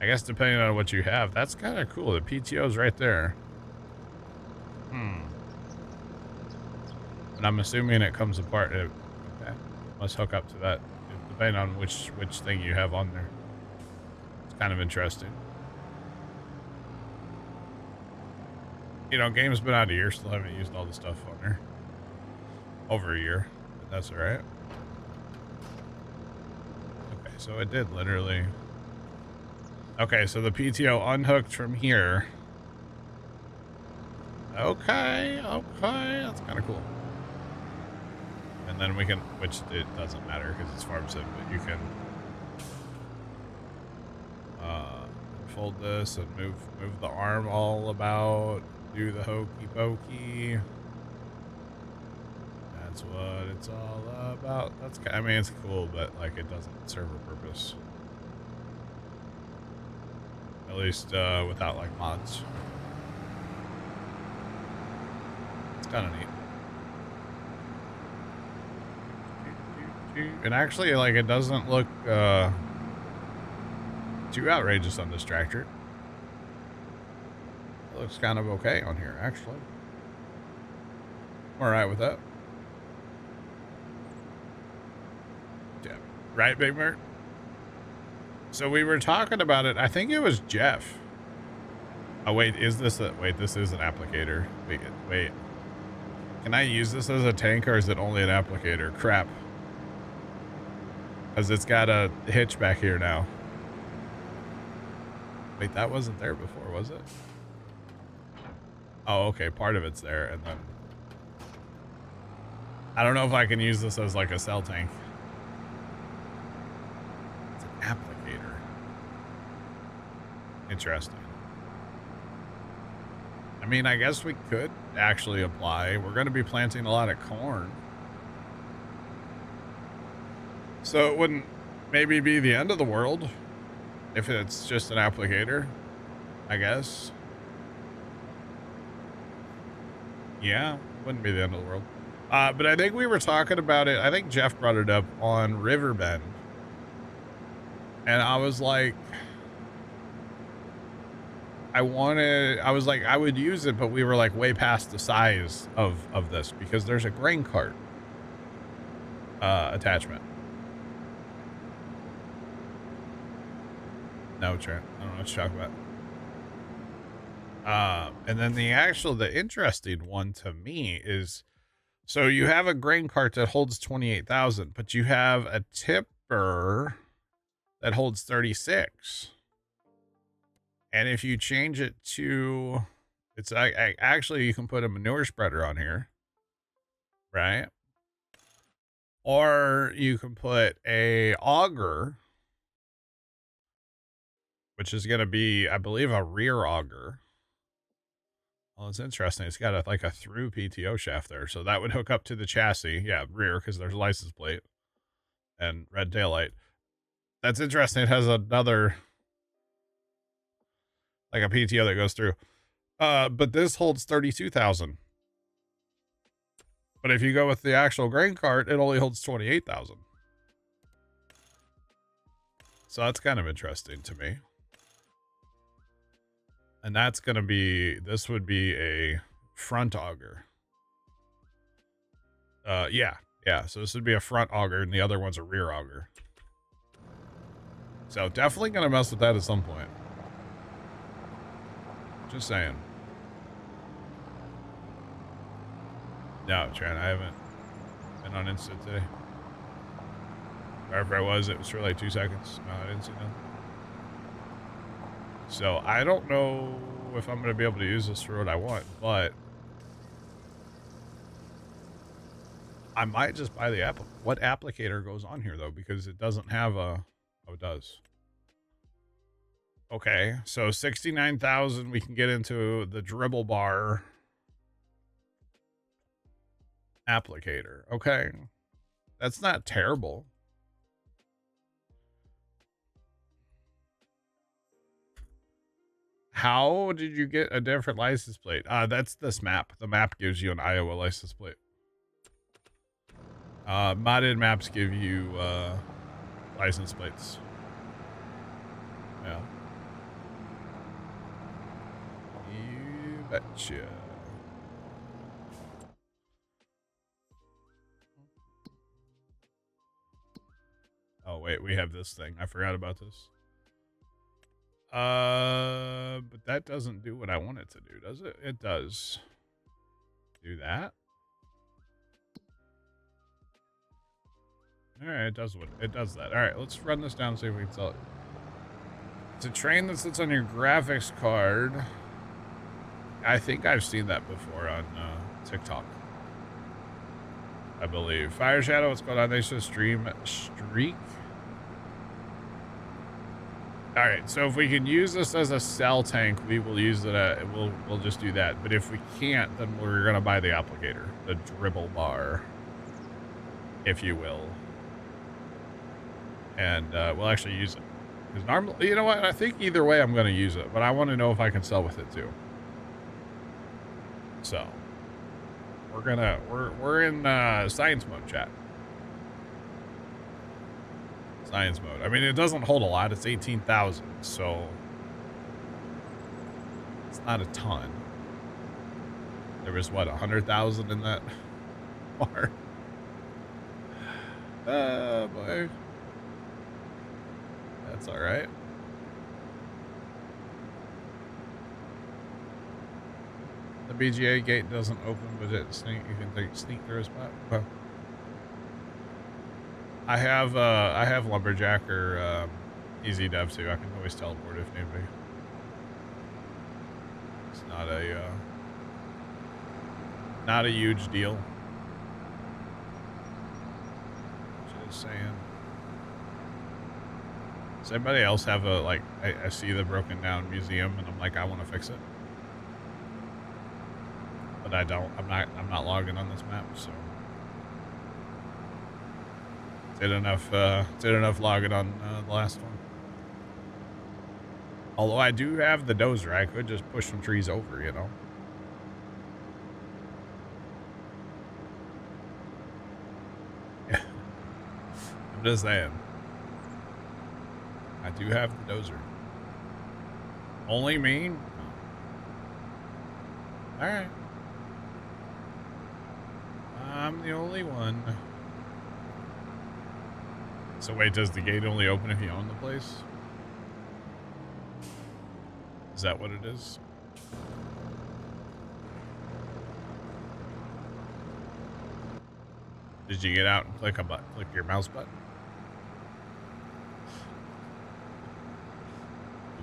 I guess depending on what you have, that's kind of cool. The PTO's right there. And I'm assuming it comes apart. Okay, must hook up to that, depending on which thing you have on there. It's kind of interesting. You know, game's been out a year, still haven't used all the stuff on there. Over a year, but that's all right. Okay, so it did literally. Okay, so the PTO unhooked from here. Okay, that's kind of cool. And then we can, which it doesn't matter because it's farm sim, but you can fold this and move the arm all about, do the hokey pokey. That's what it's all about. That's, I mean, it's cool, but like it doesn't serve a purpose. At least without like mods. It's kind of neat. And actually, like, it doesn't look too outrageous on this tractor. It looks kind of okay on here, actually. I'm alright with that. Yeah. Right, Big Mert? So we were talking about it. I think it was Jeff. Oh, wait, is this a... Wait, this is an applicator. Wait. Can I use this as a tank, or is it only an applicator? Crap. Because it's got a hitch back here now. Wait, that wasn't there before, was it? Oh, okay, part of it's there, and then... I don't know if I can use this as like a cell tank. It's an applicator. Interesting. I mean, I guess we could actually apply. We're going to be planting a lot of corn. So it wouldn't maybe be the end of the world if it's just an applicator, I guess. Yeah, wouldn't be the end of the world. But I think we were talking about it. I think Jeff brought it up on Riverbend. And I was like, I would use it, but we were like way past the size of this because there's a grain cart attachment. No, Trent, I don't know what you're talking about. And then the interesting one to me is, so you have a grain cart that holds 28,000, but you have a tipper that holds 36. And if you change it to, it's actually, you can put a manure spreader on here, right? Or you can put a auger, which is going to be, I believe, a rear auger. Well, it's interesting. It's got like a through PTO shaft there. So that would hook up to the chassis. Yeah, rear, because there's a license plate and red taillight. That's interesting. It has another, like a PTO that goes through. But this holds 32,000. But if you go with the actual grain cart, it only holds 28,000. So that's kind of interesting to me. And that's going to be, this would be a front auger. Yeah. So this would be a front auger and the other one's a rear auger. So definitely going to mess with that at some point. Just saying. No, Trent, I haven't been on Insta today. Or if I was, it was for like 2 seconds. No, I didn't see nothing. So I don't know if I'm going to be able to use this for what I want, but I might just buy the what applicator goes on here though, because it doesn't have a, oh, it does. Okay, so 69,000, we can get into the dribble bar applicator. Okay, that's not terrible. How did you get a different license plate? That's this map. The map gives you an Iowa license plate. Modded maps give you license plates. Yeah. You betcha. Oh wait, we have this thing. I forgot about this. But that doesn't do what I want it to do, does it? It does. Do that. All right, it does what it does that. All right, let's run this down and see if we can sell it. It's a train that sits on your graphics card. I think I've seen that before on TikTok. I believe. Fire Shadow, what's going on? They should stream streak. All right, so if we can use this as a cell tank, we will use it. We'll just do that. But if we can't, then we're gonna buy the applicator, the dribble bar, if you will, and we'll actually use it. Because normally, you know what? I think either way, I'm gonna use it, but I want to know if I can sell with it too. So we're in science mode, chat. Science mode. I mean, it doesn't hold a lot. It's 18,000, so it's not a ton. There was what, 100,000 in that bar? Boy, That's all right. The BGA gate doesn't open, but you can sneak through a spot. Well, I have Lumberjack or Easy Dev too. I can always teleport if need be. It's not a huge deal. Just saying. Does anybody else have a, like, I see the broken down museum and I'm like, I want to fix it. But I don't. I'm not logging on this map, so did enough logging on the last one. Although I do have the dozer, I could just push some trees over, you know. I'm just saying. I do have the dozer. Only me? No. Alright. I'm the only one. So wait, does the gate only open if you own the place? Is that what it is? Did you get out and click your mouse button?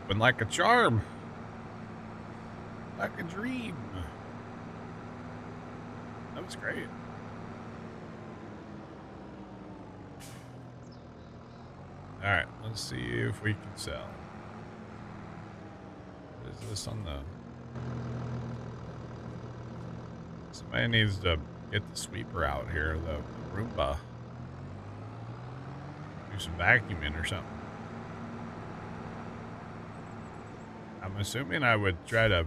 Open like a charm. Like a dream. That was great. Alright, let's see if we can sell. What is this on the... Somebody needs to get the sweeper out here, the Roomba. Do some vacuuming or something. I'm assuming I would try to...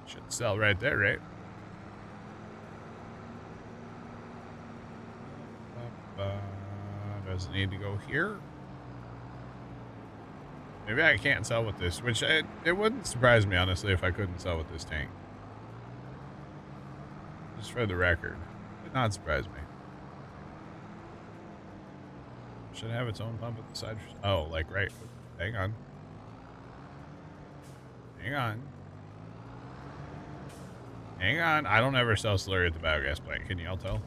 Should sell right there, right? Does it need to go here? Maybe I can't sell with this, which it wouldn't surprise me, honestly, if I couldn't sell with this tank. Just for the record. Would not surprise me. Should have its own pump at the side. Oh, like right. Hang on. Hang on. Hang on. I don't ever sell slurry at the biogas plant. Can y'all tell?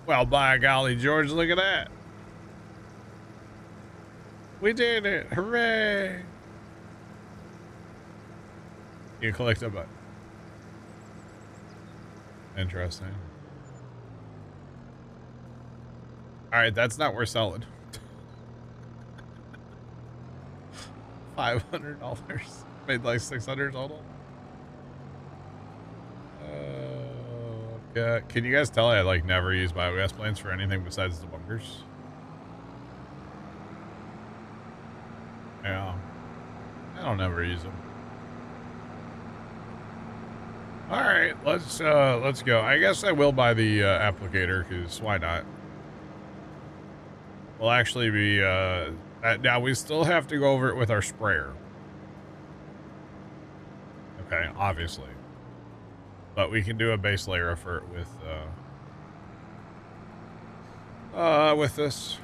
Well, by golly, George, look at that. We did it. Hooray. You collect a butt. Interesting. All right, that's not worth selling. $500. Made like $600 total. Yeah. Can you guys tell I like never use biogas plants for anything besides the bunkers? Yeah. I don't ever use them. All right, let's go. I guess I will buy the applicator, because why not? We'll actually be now we still have to go over it with our sprayer. Okay, obviously. But we can do a base layer effort with this.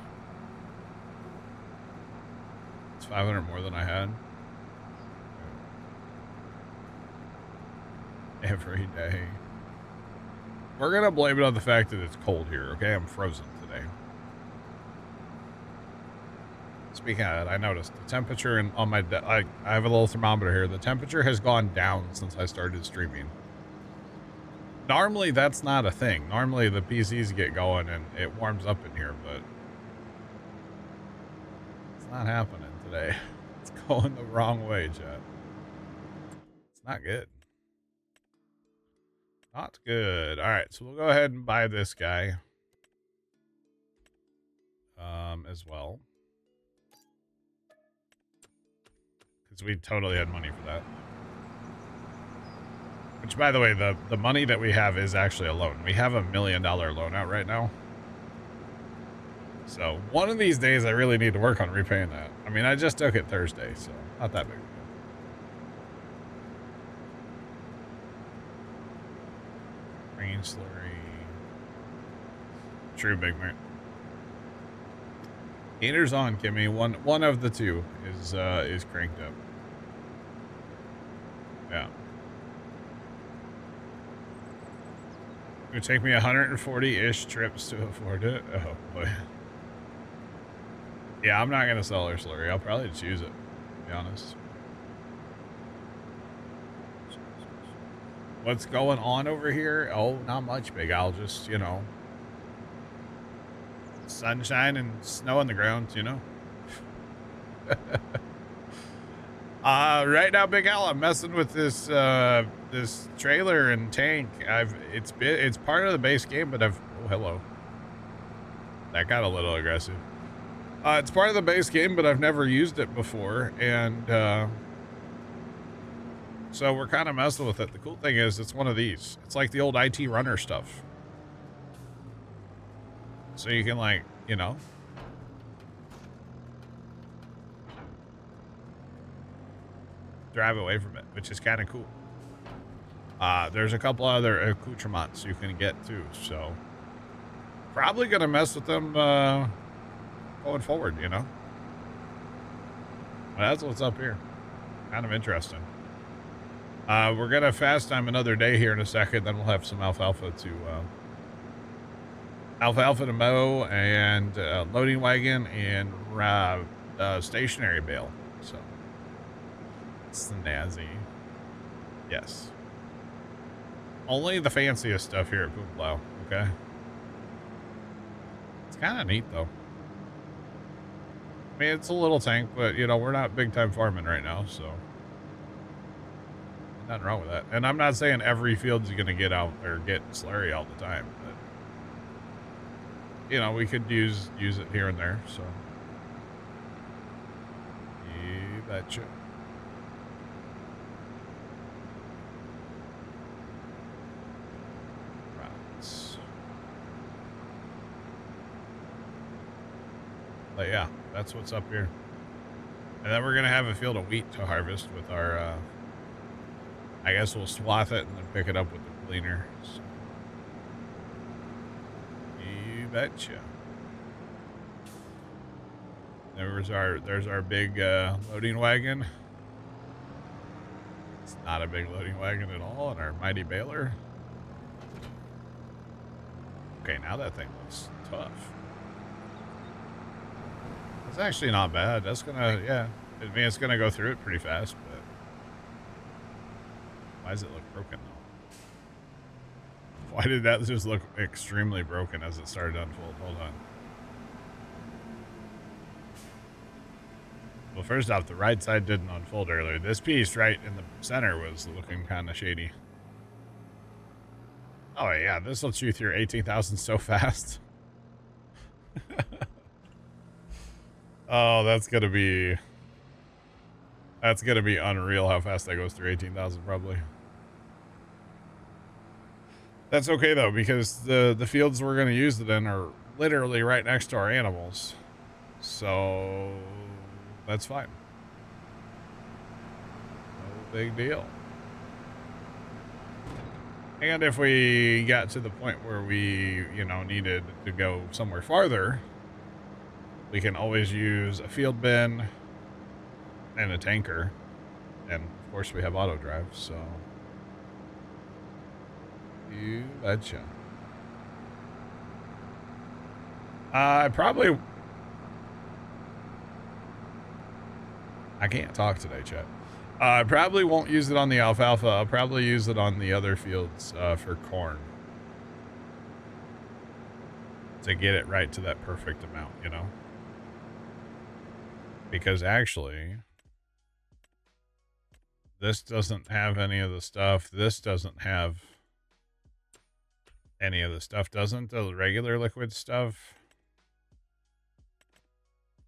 It's 500 more than I had. Every day. We're gonna blame it on the fact that it's cold here, okay? I'm frozen today. Speaking of that, I noticed the temperature on my I have a little thermometer here. The temperature has gone down since I started streaming. Normally, that's not a thing. Normally, the PCs get going and it warms up in here, but it's not happening today. It's going the wrong way, chat. It's not good. Not good. All right, so we'll go ahead and buy this guy as well. Because we totally had money for that. Which, by the way, the money that we have is actually a loan. We have $1 million loan out right now. So one of these days I really need to work on repaying that. I mean, I just took it Thursday, so not that big. Green slurry. True, big man. Gator's on, Kimmy. One of the two is cranked up. Yeah. It would take me 140-ish trips to afford it. Oh boy. Yeah, I'm not gonna sell her slurry. I'll probably just use it, to be honest. What's going on over here? Oh, not much, Big Al. Just, you know, sunshine and snow on the ground, you know. Right now, Big Al, I'm messing with this this trailer and tank. It's part of the base game, but oh, hello. That got a little aggressive. It's part of the base game, but I've never used it before, and so we're kind of messing with it. The cool thing is it's one of these. It's like the old IT runner stuff. So you can, like, you know, drive away from it, which is kind of cool. There's a couple other accoutrements you can get too, so probably gonna mess with them going forward, you know. But that's what's up here. Kind of interesting. We're gonna fast time another day here in a second, then we'll have some alfalfa to mow, and loading wagon, and stationary bale. So snazzy. Yes. Only the fanciest stuff here at Plow, okay? It's kind of neat, though. I mean, it's a little tank, but, you know, we're not big-time farming right now, so nothing wrong with that. And I'm not saying every field's going to get out or get slurry all the time, but, you know, we could use it here and there, so. You betcha. But yeah, that's what's up here. And then we're going to have a field of wheat to harvest with our, I guess we'll swath it and then pick it up with the cleaner. So. You betcha. There's our big loading wagon. It's not a big loading wagon at all, and our mighty baler. Okay, now that thing looks tough. It's actually not bad. That's gonna, yeah. I mean, it's gonna go through it pretty fast, but why does it look broken though? Why did that just look extremely broken as it started to unfold? Hold on. Well, first off, the right side didn't unfold earlier. This piece right in the center was looking kind of shady. Oh yeah, this will chew through 18,000 so fast. Oh, that's gonna be unreal how fast that goes through 18,000 probably. That's okay though, because the fields we're gonna use it in are literally right next to our animals. So that's fine. No big deal. And if we got to the point where we, you know, needed to go somewhere farther, we can always use a field bin and a tanker. And of course we have auto drive, so you betcha. I can't talk today, chat. I probably won't use it on the alfalfa. I'll probably use it on the other fields for corn. To get it right to that perfect amount, you know? Because actually, this doesn't have any of the stuff. This doesn't have any of the stuff, doesn't the regular liquid stuff?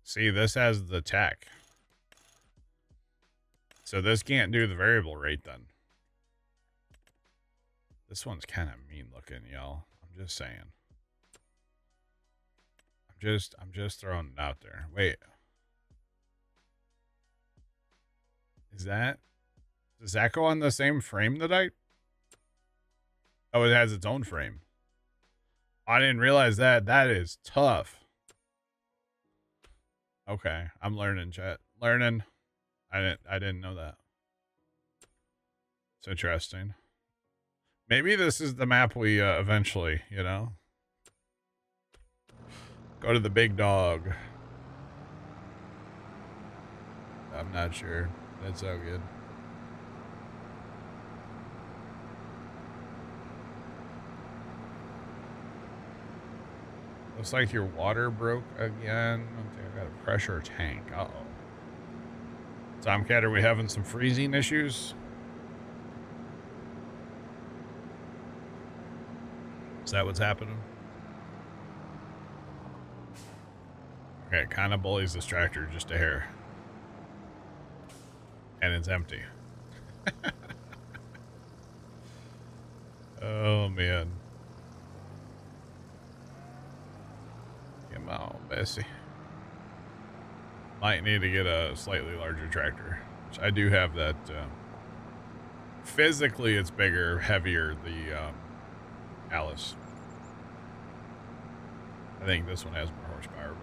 See, this has the tech. So this can't do the variable rate then. This one's kind of mean looking, y'all. I'm just saying. I'm just throwing it out there. Wait. Does that go on the same frame that oh, it has its own frame. I didn't realize that. That is tough. Okay, I'm learning, chat. Learning. I didn't know that. It's interesting. Maybe this is the map we eventually, you know, go to the big dog. I'm not sure. That's so good. Looks like your water broke again. I got a pressure tank. Uh-oh. Tomcat, are we having some freezing issues? Is that what's happening? Okay, it kind of bullies this tractor just a hair. And it's empty. Oh, man. Come on, Bessie. Might need to get a slightly larger tractor. Which I do have that. Physically, it's bigger, heavier, the Alice. I think this one has more horsepower, but...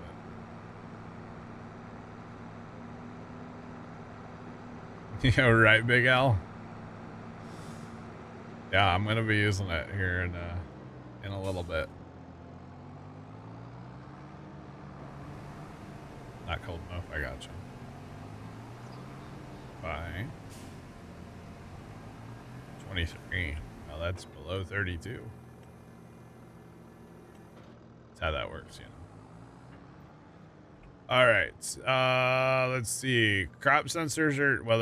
You know, right, Big Al? Yeah, I'm going to be using it here in a little bit. Not cold enough, I got you. Bye. 23. Well, that's below 32. That's how that works, you know. All right. Let's see. Crop sensors are, well,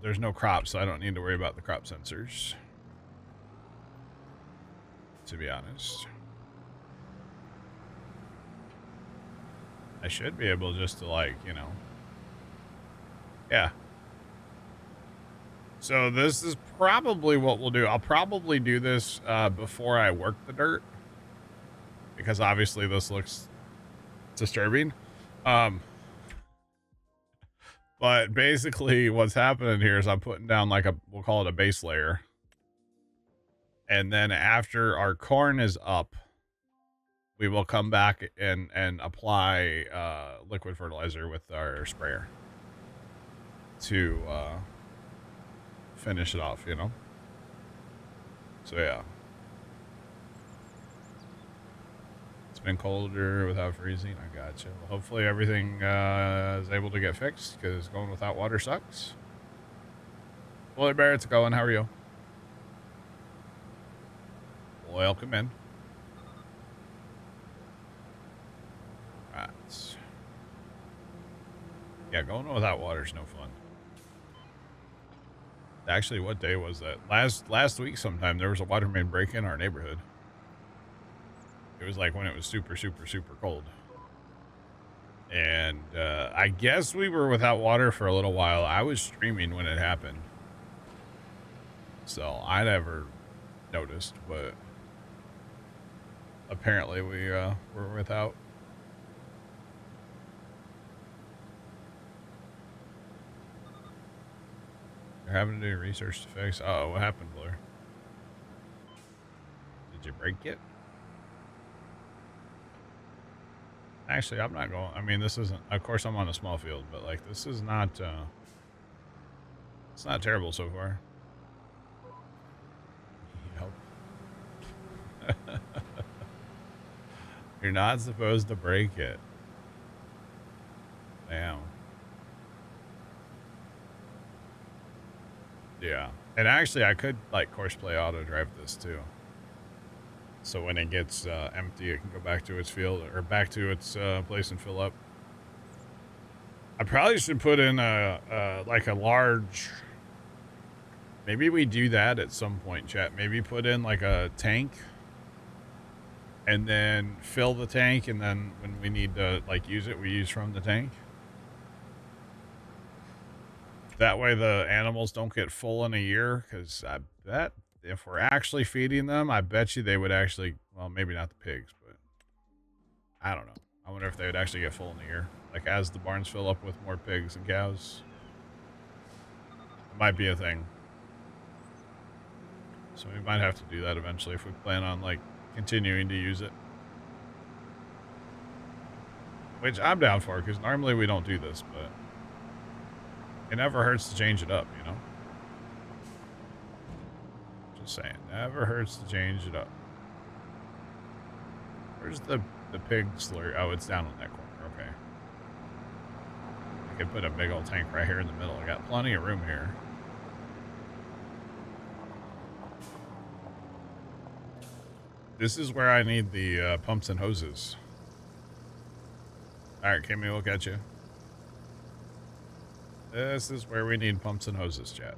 there's no crops, so I don't need to worry about the crop sensors. To be honest. I should be able just to, like, you know. Yeah. So this is probably what we'll do. I'll probably do this before I work the dirt. Because obviously this looks disturbing. But basically what's happening here is I'm putting down like we'll call it a base layer. And then after our corn is up, we will come back and apply liquid fertilizer with our sprayer to finish it off, you know? So yeah. It's been colder without freezing. I gotcha. Well, hopefully everything is able to get fixed because going without water sucks. Willie Bear, it's going. How are you? Welcome in. Right. Yeah, going without water is no fun. Actually, what day was that? Last week sometime there was a water main break in our neighborhood. It was like when it was super, super, super cold. And I guess we were without water for a little while. I was streaming when it happened. So I never noticed, but apparently we were without. They're having to do research to fix. Oh, what happened, Blair? Did you break it? Actually, I'm not going. I mean, this isn't. Of course, I'm on a small field, but like, this is not. It's not terrible so far. Yep. You're not supposed to break it. Damn. Yeah. And actually, I could, like, course play auto drive this, too. So when it gets empty, it can go back to its field, or back to its place and fill up. I probably should put in like a large... Maybe we do that at some point, chat. Maybe put in, like, a tank. And then fill the tank, and then when we need to, like, use it, we use from the tank. That way the animals don't get full in a year, because I bet if we're actually feeding them, I bet you they would actually, well, maybe not the pigs, but I don't know. I wonder if they would actually get full in a year. Like, as the barns fill up with more pigs and cows. It might be a thing. So we might have to do that eventually if we plan on, like, continuing to use it. Which I'm down for, because normally we don't do this, but it never hurts to change it up, you know? Just saying, never hurts to change it up. Where's the pig slurry? Oh, it's down on that corner, okay. I could put a big old tank right here in the middle. I got plenty of room here. This is where I need the pumps and hoses. Alright, Kimmy, look at you. This is where we need pumps and hoses, chat.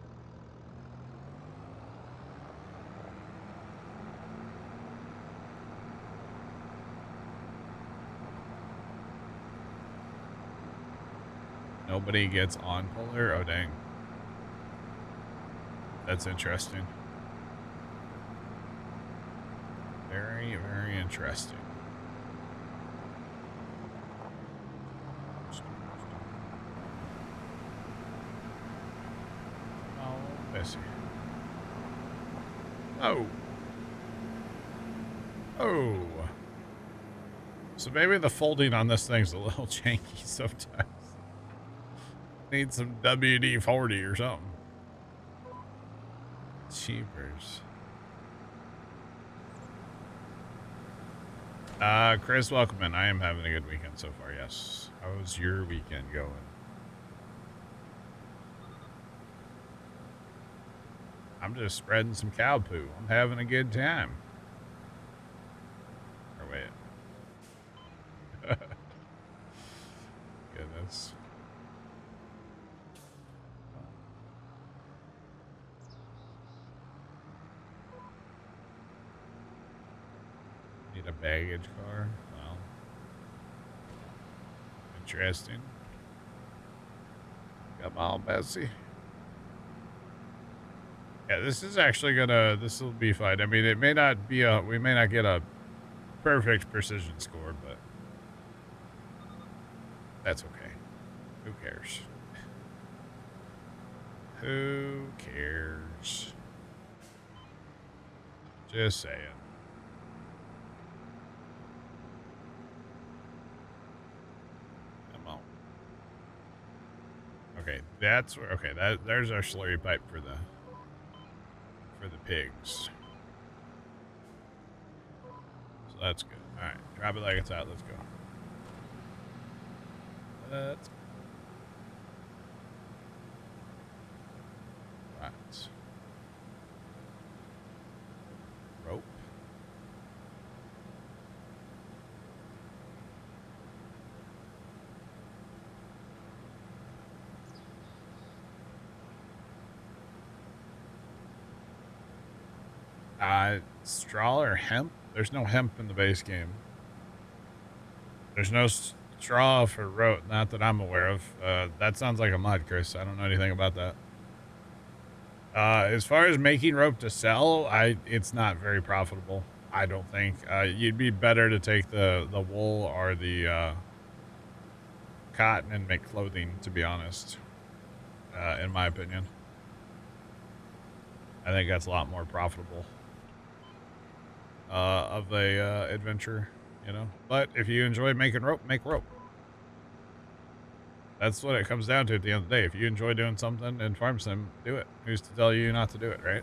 Nobody gets on polar? Oh, dang. That's interesting. Very, very interesting. Oh, Bessie. Oh. Oh. So maybe the folding on this thing's a little janky sometimes. Need some WD-40 or something. Cheapers. Chris, welcome in. I am having a good weekend so far, yes. How's your weekend going? I'm just spreading some cow poo. I'm having a good time. Or wait. Goodness. Need a baggage car? Well, interesting. Come on, Bessie. Yeah, this is actually gonna, this will be fine. I mean, it may not be we may not get a perfect precision score, but that's okay. Who cares? Who cares? Just saying. Come on. Okay, that's where, okay, there's our slurry pipe for the pigs. So that's good. All right, drop it like it's out. Let's go. Let's go. Right. Rope. Straw or hemp? There's no hemp in the base game. There's no straw for rope, not that I'm aware of. That sounds like a mod, Chris. I don't know anything about that. As far as making rope to sell, it's not very profitable, I don't think. You'd be better to take the wool or the cotton and make clothing, to be honest, in my opinion. I think that's a lot more profitable of a adventure, you know. But if you enjoy making rope, make rope. That's what it comes down to at the end of the day. If you enjoy doing something in Farm Sim, do it. Who's to tell you not to do it, right?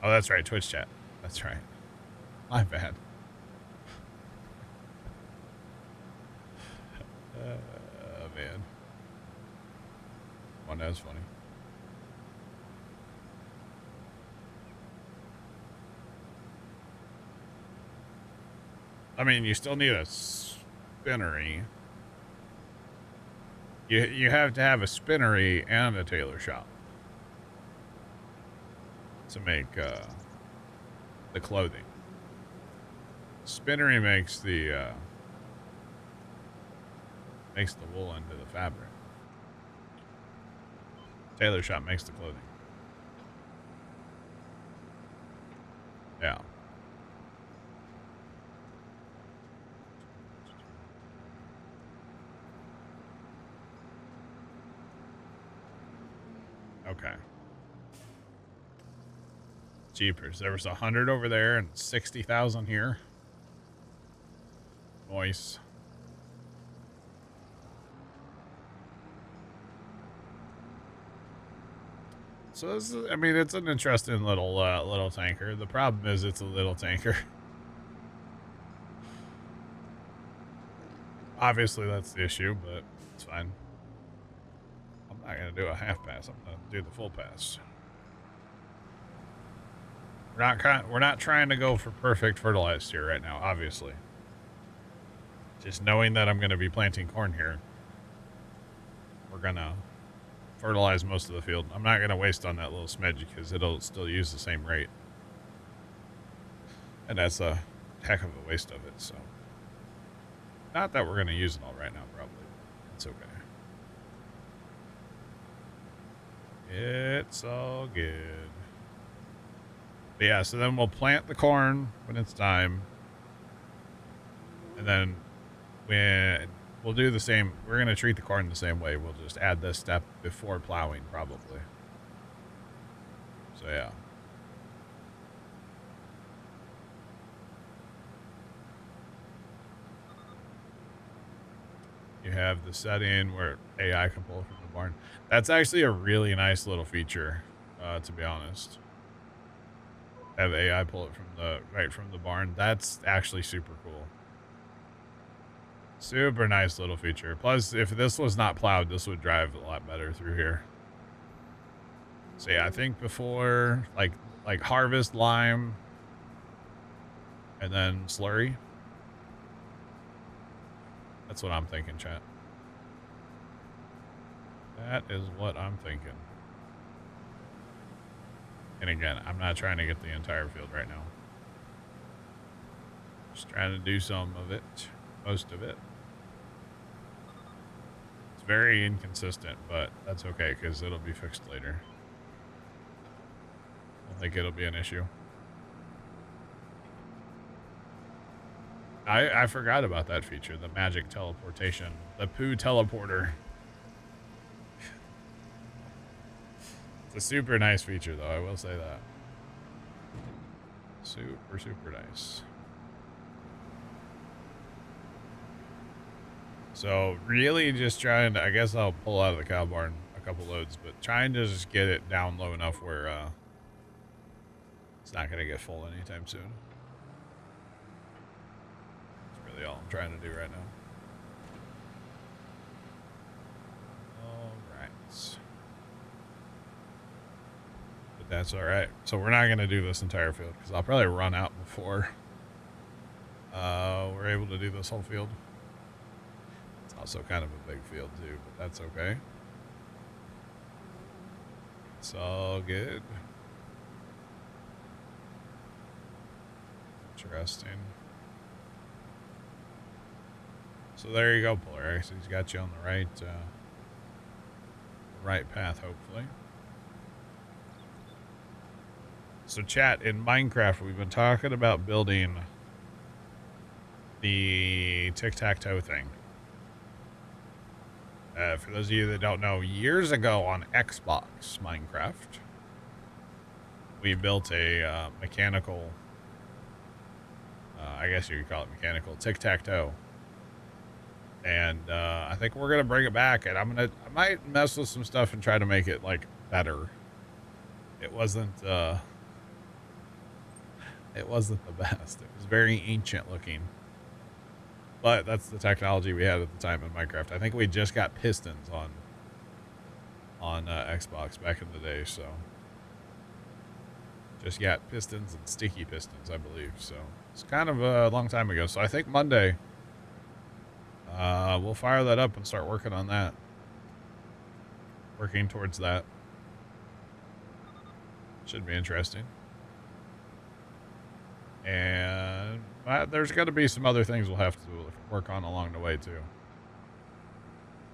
Oh, that's right, Twitch chat. That's right. My bad. Oh, man. Well, that was funny. I mean, you still need a spinnery. You have to have a spinnery and a tailor shop to make the clothing. Spinnery makes the wool into the fabric. Tailor shop makes the clothing. Yeah. Okay. Jeepers. There was 100 over there and 60,000 here. Nice. So this is, I mean, it's an interesting little tanker. The problem is it's a little tanker. Obviously, that's the issue, but it's fine. I'm not gonna do a half pass. I'm gonna do the full pass. We're not trying to go for perfect fertilized here right now, obviously. Just knowing that I'm gonna be planting corn here, we're gonna fertilize most of the field. I'm not gonna waste on that little smidge because it'll still use the same rate. And that's a heck of a waste of it, so. Not that we're gonna use it all right now, probably. It's okay. It's all good. But yeah, so then we'll plant the corn when it's time. And then we'll do the same. We're going to treat the corn the same way. We'll just add this step before plowing, probably. So yeah. You have the setting where AI can pull from the barn. That's actually a really nice little feature, to be honest. Have AI pull it from right from the barn. That's actually super cool. Super nice little feature. Plus, if this was not plowed, this would drive a lot better through here. So yeah, I think before like harvest lime and then slurry. That's what I'm thinking, chat. That is what I'm thinking. And again, I'm not trying to get the entire field right now. Just trying to do some of it, most of it. It's very inconsistent, but that's okay because it'll be fixed later. I don't think it'll be an issue. I forgot about that feature, the magic teleportation, the poo teleporter. It's a super nice feature, though, I will say that. Super, super nice. So, really just trying to, I guess I'll pull out of the cow barn a couple loads, but trying to just get it down low enough where it's not going to get full anytime soon. That's really all I'm trying to do right now. All right. But that's all right. So we're not going to do this entire field because I'll probably run out before we're able to do this whole field. It's also kind of a big field too, but that's okay. It's all good. Interesting. So there you go, Polaris. He's got you on the right path, hopefully. So chat, in Minecraft, we've been talking about building the tic-tac-toe thing. For those of you that don't know, years ago on Xbox Minecraft, we built a mechanical, I guess you could call it mechanical, tic-tac-toe. And I think we're gonna bring it back, and I might mess with some stuff and try to make it like better. It wasn't the best. It was very ancient looking. But that's the technology we had at the time in Minecraft. I think we just got pistons on Xbox back in the day, so just got pistons and sticky pistons, I believe. So it's kind of a long time ago. So I think Monday we'll fire that up and start working on that. Working towards that. Should be interesting. And there's got to be some other things we'll have to work on along the way, too.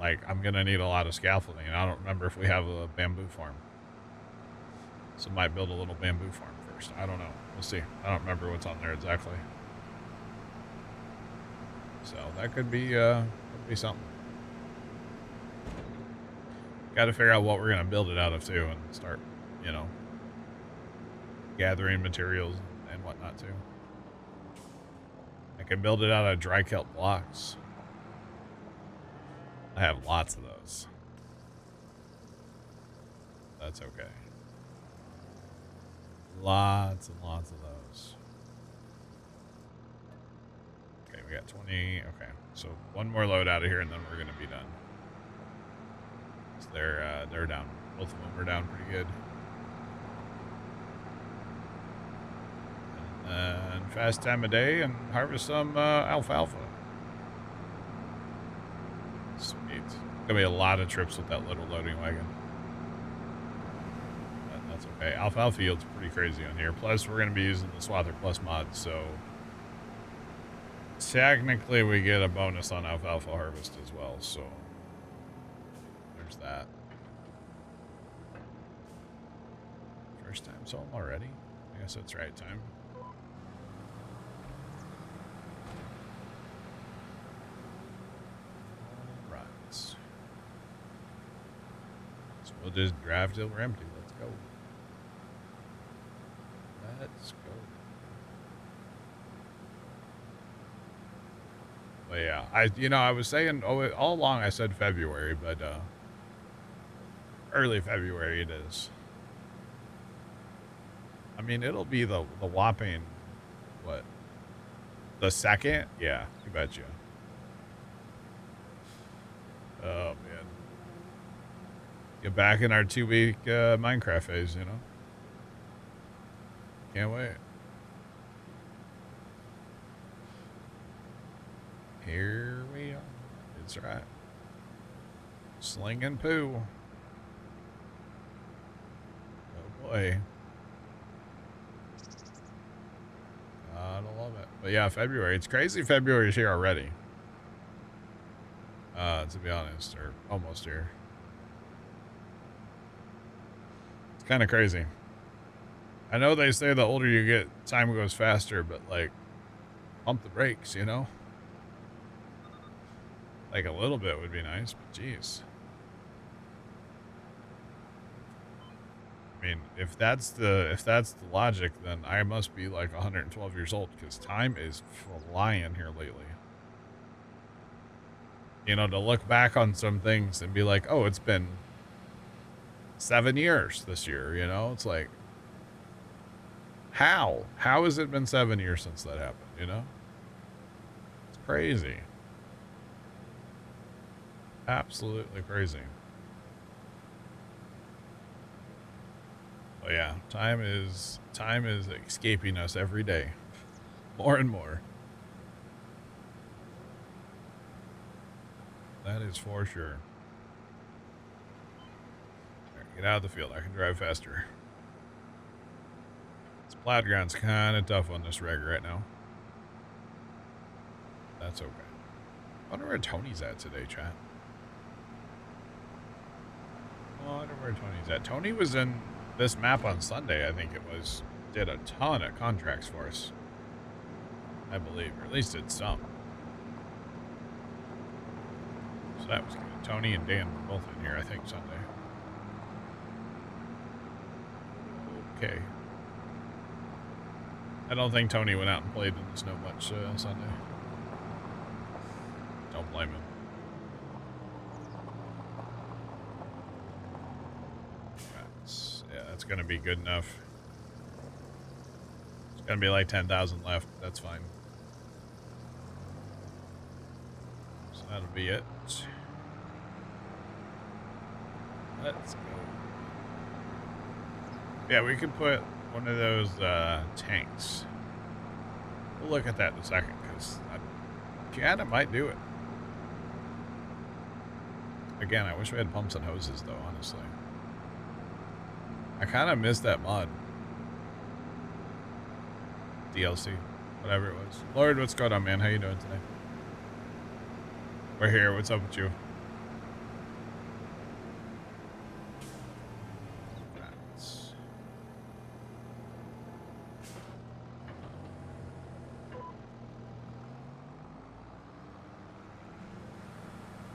Like, I'm going to need a lot of scaffolding. I don't remember if we have a bamboo farm. So might build a little bamboo farm first. I don't know. We'll see. I don't remember what's on there exactly. So that could be something. Got to figure out what we're going to build it out of, too, and start, you know, gathering materials and whatnot too. I can build it out of dry kelp blocks. I have lots of those. That's okay. Lots and lots of those. Okay, we got 20. Okay, so one more load out of here, and then we're gonna be done. So they're down. Both of them are down pretty good. And fast time of day, and harvest some alfalfa. Sweet. Gonna be a lot of trips with that little loading wagon. But that's okay. Alfalfa yield's pretty crazy on here. Plus, we're gonna be using the Swather Plus mod, so technically we get a bonus on alfalfa harvest as well. So there's that. First time sold already? I guess that's right time. So we'll just drive till we're empty. Let's go. Let's go. But yeah, I was saying all along I said February, but early February it is. I mean, it'll be the whopping, what? The 2nd? Yeah, you betcha. Oh, man. Get back in our 2-week Minecraft phase, you know? Can't wait. Here we are. It's right. Slinging poo. Oh, boy. Gotta love it. But yeah, February. It's crazy February's here already. To be honest, or almost here. It's kind of crazy. I know they say the older you get, time goes faster, but like, pump the brakes, you know? Like a little bit would be nice, but geez. I mean, if that's the logic, then I must be like 112 years old, because time is flying here lately. You know, to look back on some things and be like, oh, it's been 7 years this year, you know? It's like, how has it been 7 years since that happened, you know? It's crazy. Absolutely crazy. Oh yeah, time is escaping us every day, more and more. That is for sure. All right, get out of the field. I can drive faster. This plowed ground's kind of tough on this reg right now. That's okay. I wonder where Tony's at today, chat. I wonder where Tony's at. Tony was in this map on Sunday, I think it was. Did a ton of contracts for us, I believe, or at least did some. So that was good. Tony and Dan were both in here, I think, Sunday. Okay. I don't think Tony went out and played in the snow much Sunday. Don't blame him. That's going to be good enough. It's going to be like 10,000 left. That's fine. So that'll be it. Let's go. Yeah, we could put one of those tanks. We'll look at that in a second, because Kiana might do it. Again, I wish we had pumps and hoses, though, honestly. I kind of missed that mod. DLC. Whatever it was. Lord, what's going on, man? How you doing today? We're here. What's up with you?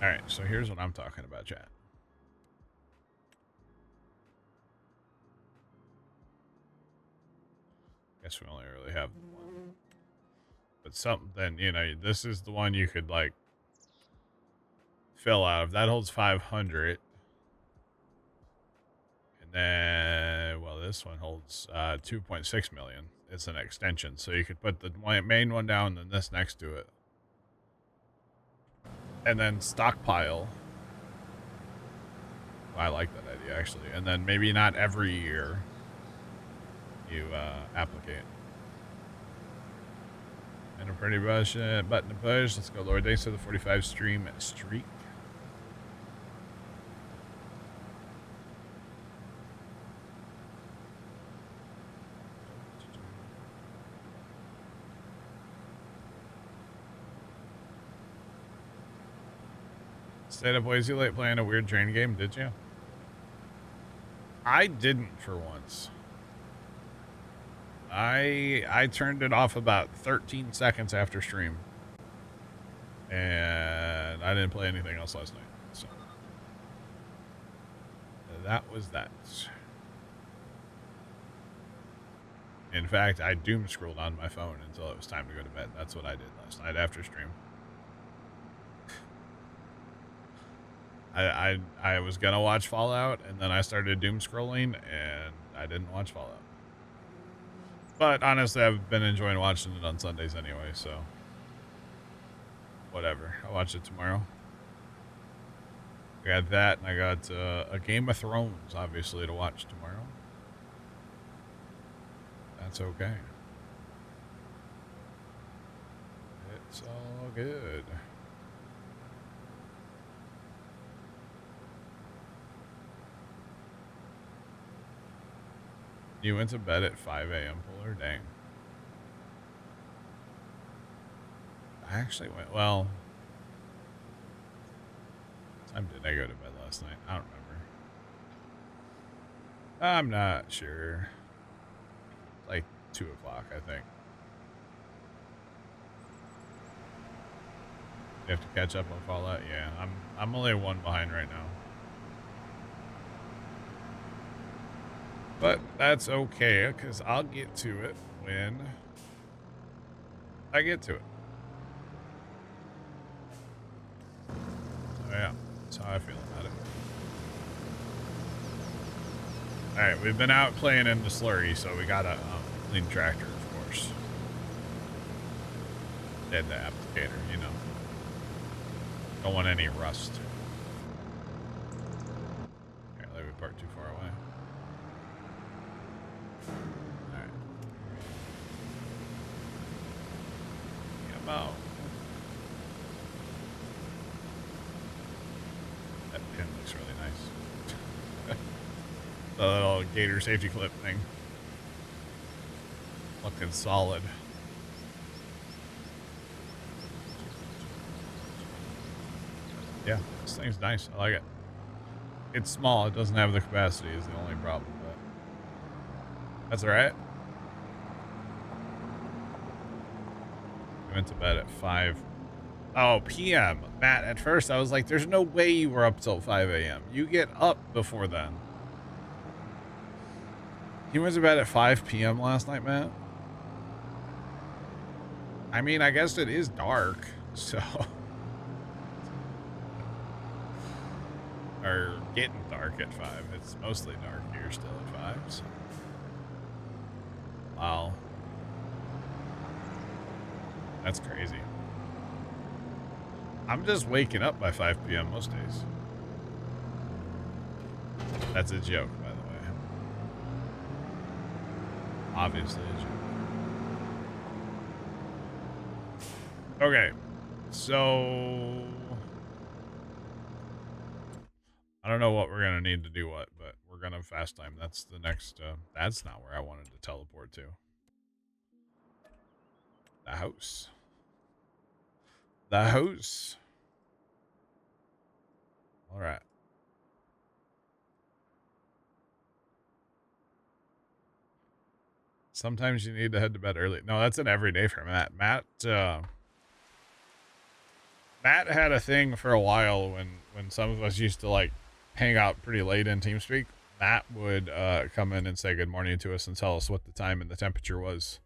Alright, so here's what I'm talking about, chat. Guess we only really have one. But something, you know, this is the one you could, like, fill out. If that holds 500, and then, well, this one holds 2.6 million. It's an extension, so you could put the main one down and this next to it. And then stockpile. Well, I like that idea, actually. And then maybe not every year you applicate. And a pretty brush button to push. Let's go, Lord. Thanks for the 45 stream streak. Stayed up way too late playing a weird train game, did you? I didn't for once. I turned it off about 13 seconds after stream. And I didn't play anything else last night. So that was that. In fact, I doom scrolled on my phone until it was time to go to bed. That's what I did last night after stream. I was gonna watch Fallout, and then I started doom scrolling, and I didn't watch Fallout. But honestly, I've been enjoying watching it on Sundays anyway, so whatever. I'll watch it tomorrow. I got that, and I got a Game of Thrones, obviously, to watch tomorrow. That's okay. It's all good. You went to bed at 5 a.m. Polar? Dang. I actually went, well, what time did I go to bed last night? I don't remember. I'm not sure. Like 2 o'clock, I think. You have to catch up on Fallout? Yeah, I'm only one behind right now. But that's okay, because I'll get to it when I get to it. So yeah, that's how I feel about it. Alright, we've been out playing in the slurry, so we got a clean tractor, of course. Dead the applicator, you know. Don't want any rust. Okay, let me park too far away. Alright. Come out. That pin looks really nice. The little gator safety clip thing. Looking solid. Yeah, this thing's nice. I like it. It's small. It doesn't have the capacity is the only problem, but that's all right. We went to bed at 5. Oh, p.m. Matt, at first I was like, there's no way you were up till 5 a.m. You get up before then. He went to bed at 5 p.m. last night, Matt. I mean, I guess it is dark, so... Or getting dark at 5. It's mostly dark here still at 5. So. Wow. That's crazy. I'm just waking up by 5 p.m. most days. That's a joke, by the way. Obviously a joke. Okay. So... I don't know what we're going to need to do what, but we're going to fast time. That's the next, that's not where I wanted to teleport to. The house. The house. All right. Sometimes you need to head to bed early. No, that's an everyday for Matt. Matt had a thing for a while when some of us used to like hang out pretty late in TeamSpeak. Matt would come in and say good morning to us and tell us what the time and the temperature was.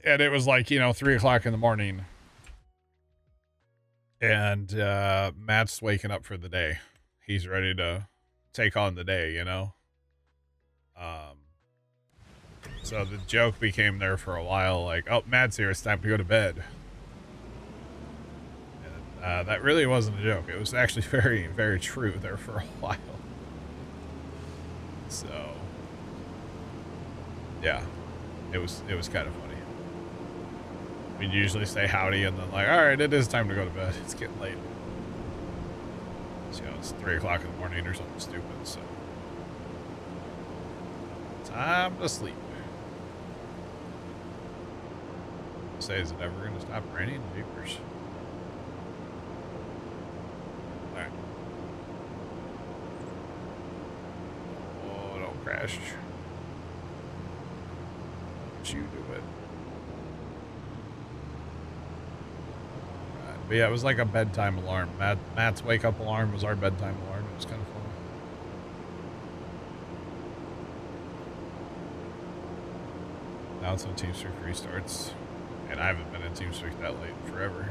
And it was like, you know, 3 o'clock in the morning. And Matt's waking up for the day. He's ready to take on the day, you know? So the joke became there for a while, like, oh, Matt's here, it's time to go to bed. And that really wasn't a joke. It was actually very, very true there for a while. So, yeah, it was kind of funny. We'd usually say howdy and then like, all right, it is time to go to bed. It's getting late. So, you know, it's 3 o'clock in the morning or something stupid, so. Time to sleep. Say, is it ever going to stop raining? Jeepers. Alright. Oh, don't crash. Don't you do it. But yeah, it was like a bedtime alarm. Matt's wake up alarm was our bedtime alarm. It was kind of fun. Now it's when TeamSpeak restarts. And I haven't been in TeamSpeak that late in forever.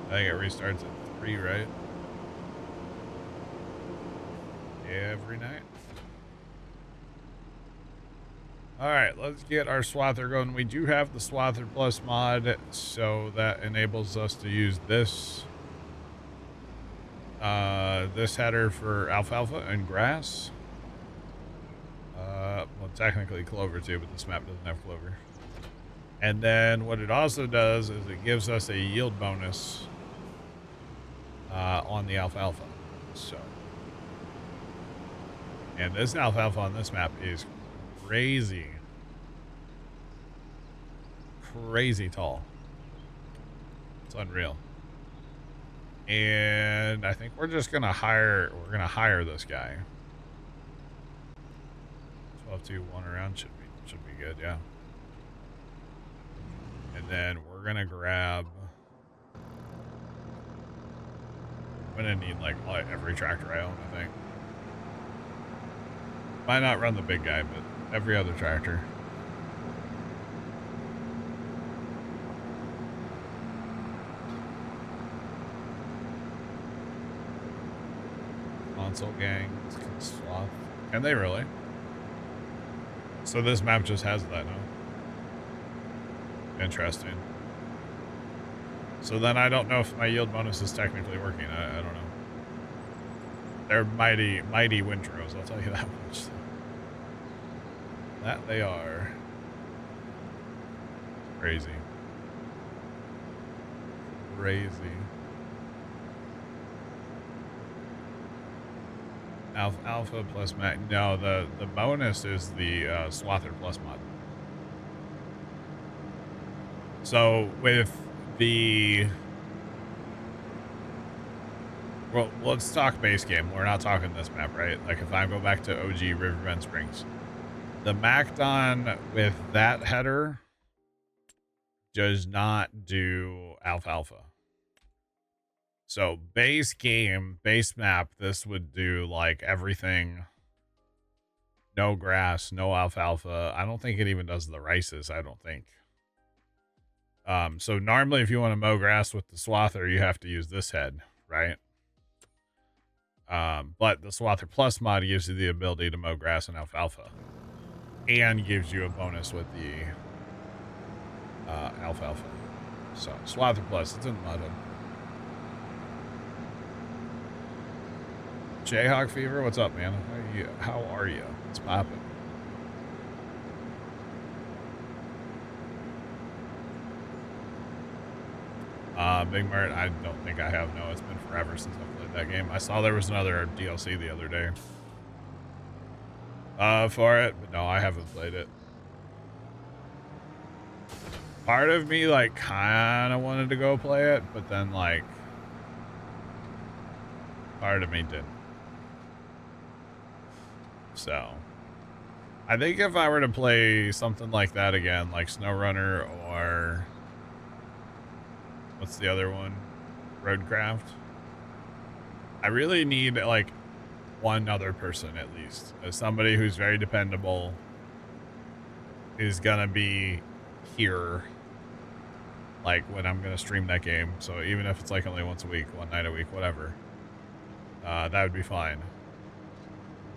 I think it restarts at 3, right? Every night. Alright, let's get our Swather going. We do have the Swather Plus mod, so that enables us to use this this header for alfalfa and grass. Well, technically clover too, but this map doesn't have clover. And then what it also does is it gives us a yield bonus on the alfalfa. So, and this alfalfa on this map is crazy tall. It's unreal. And I think we're just gonna hire this guy. 12-2, 1 around should be good, yeah. And then we're gonna grab. I'm gonna need like every tractor I own, I think. Might not run the big guy, but every other tractor. Console gangs can swap. Can they really? So this map just has that now. Interesting. So then I don't know if my yield bonus is technically working. I don't know. They're mighty windrows, I'll tell you that much. That they are. Crazy. Alpha plus Mac. No, the bonus is the Swather plus mod. So with the, well, let's talk base game. We're not talking this map, right? Like if I go back to OG Riverbend Springs, the Macdon with that header does not do alfalfa. So base game, base map, this would do like everything. No grass, no alfalfa. I don't think it even does the rices, I don't think. So normally if you want to mow grass with the Swather, you have to use this head, right? But the Swather Plus mod gives you the ability to mow grass and alfalfa. And gives you a bonus with the alfalfa. So Swather Plus, it's in the mod. Jayhawk Fever, what's up, man? How are you? It's popping. Big Mert, I don't think I have. No, it's been forever since I played that game. I saw there was another DLC the other day for it, but no, I haven't played it. Part of me like kind of wanted to go play it, but then like part of me didn't. So I think if I were to play something like that again, like SnowRunner or what's the other one? Roadcraft. I really need like one other person at least. As somebody who's very dependable, is gonna be here like when I'm gonna stream that game. So even if it's like only once a week, one night a week, whatever. that would be fine.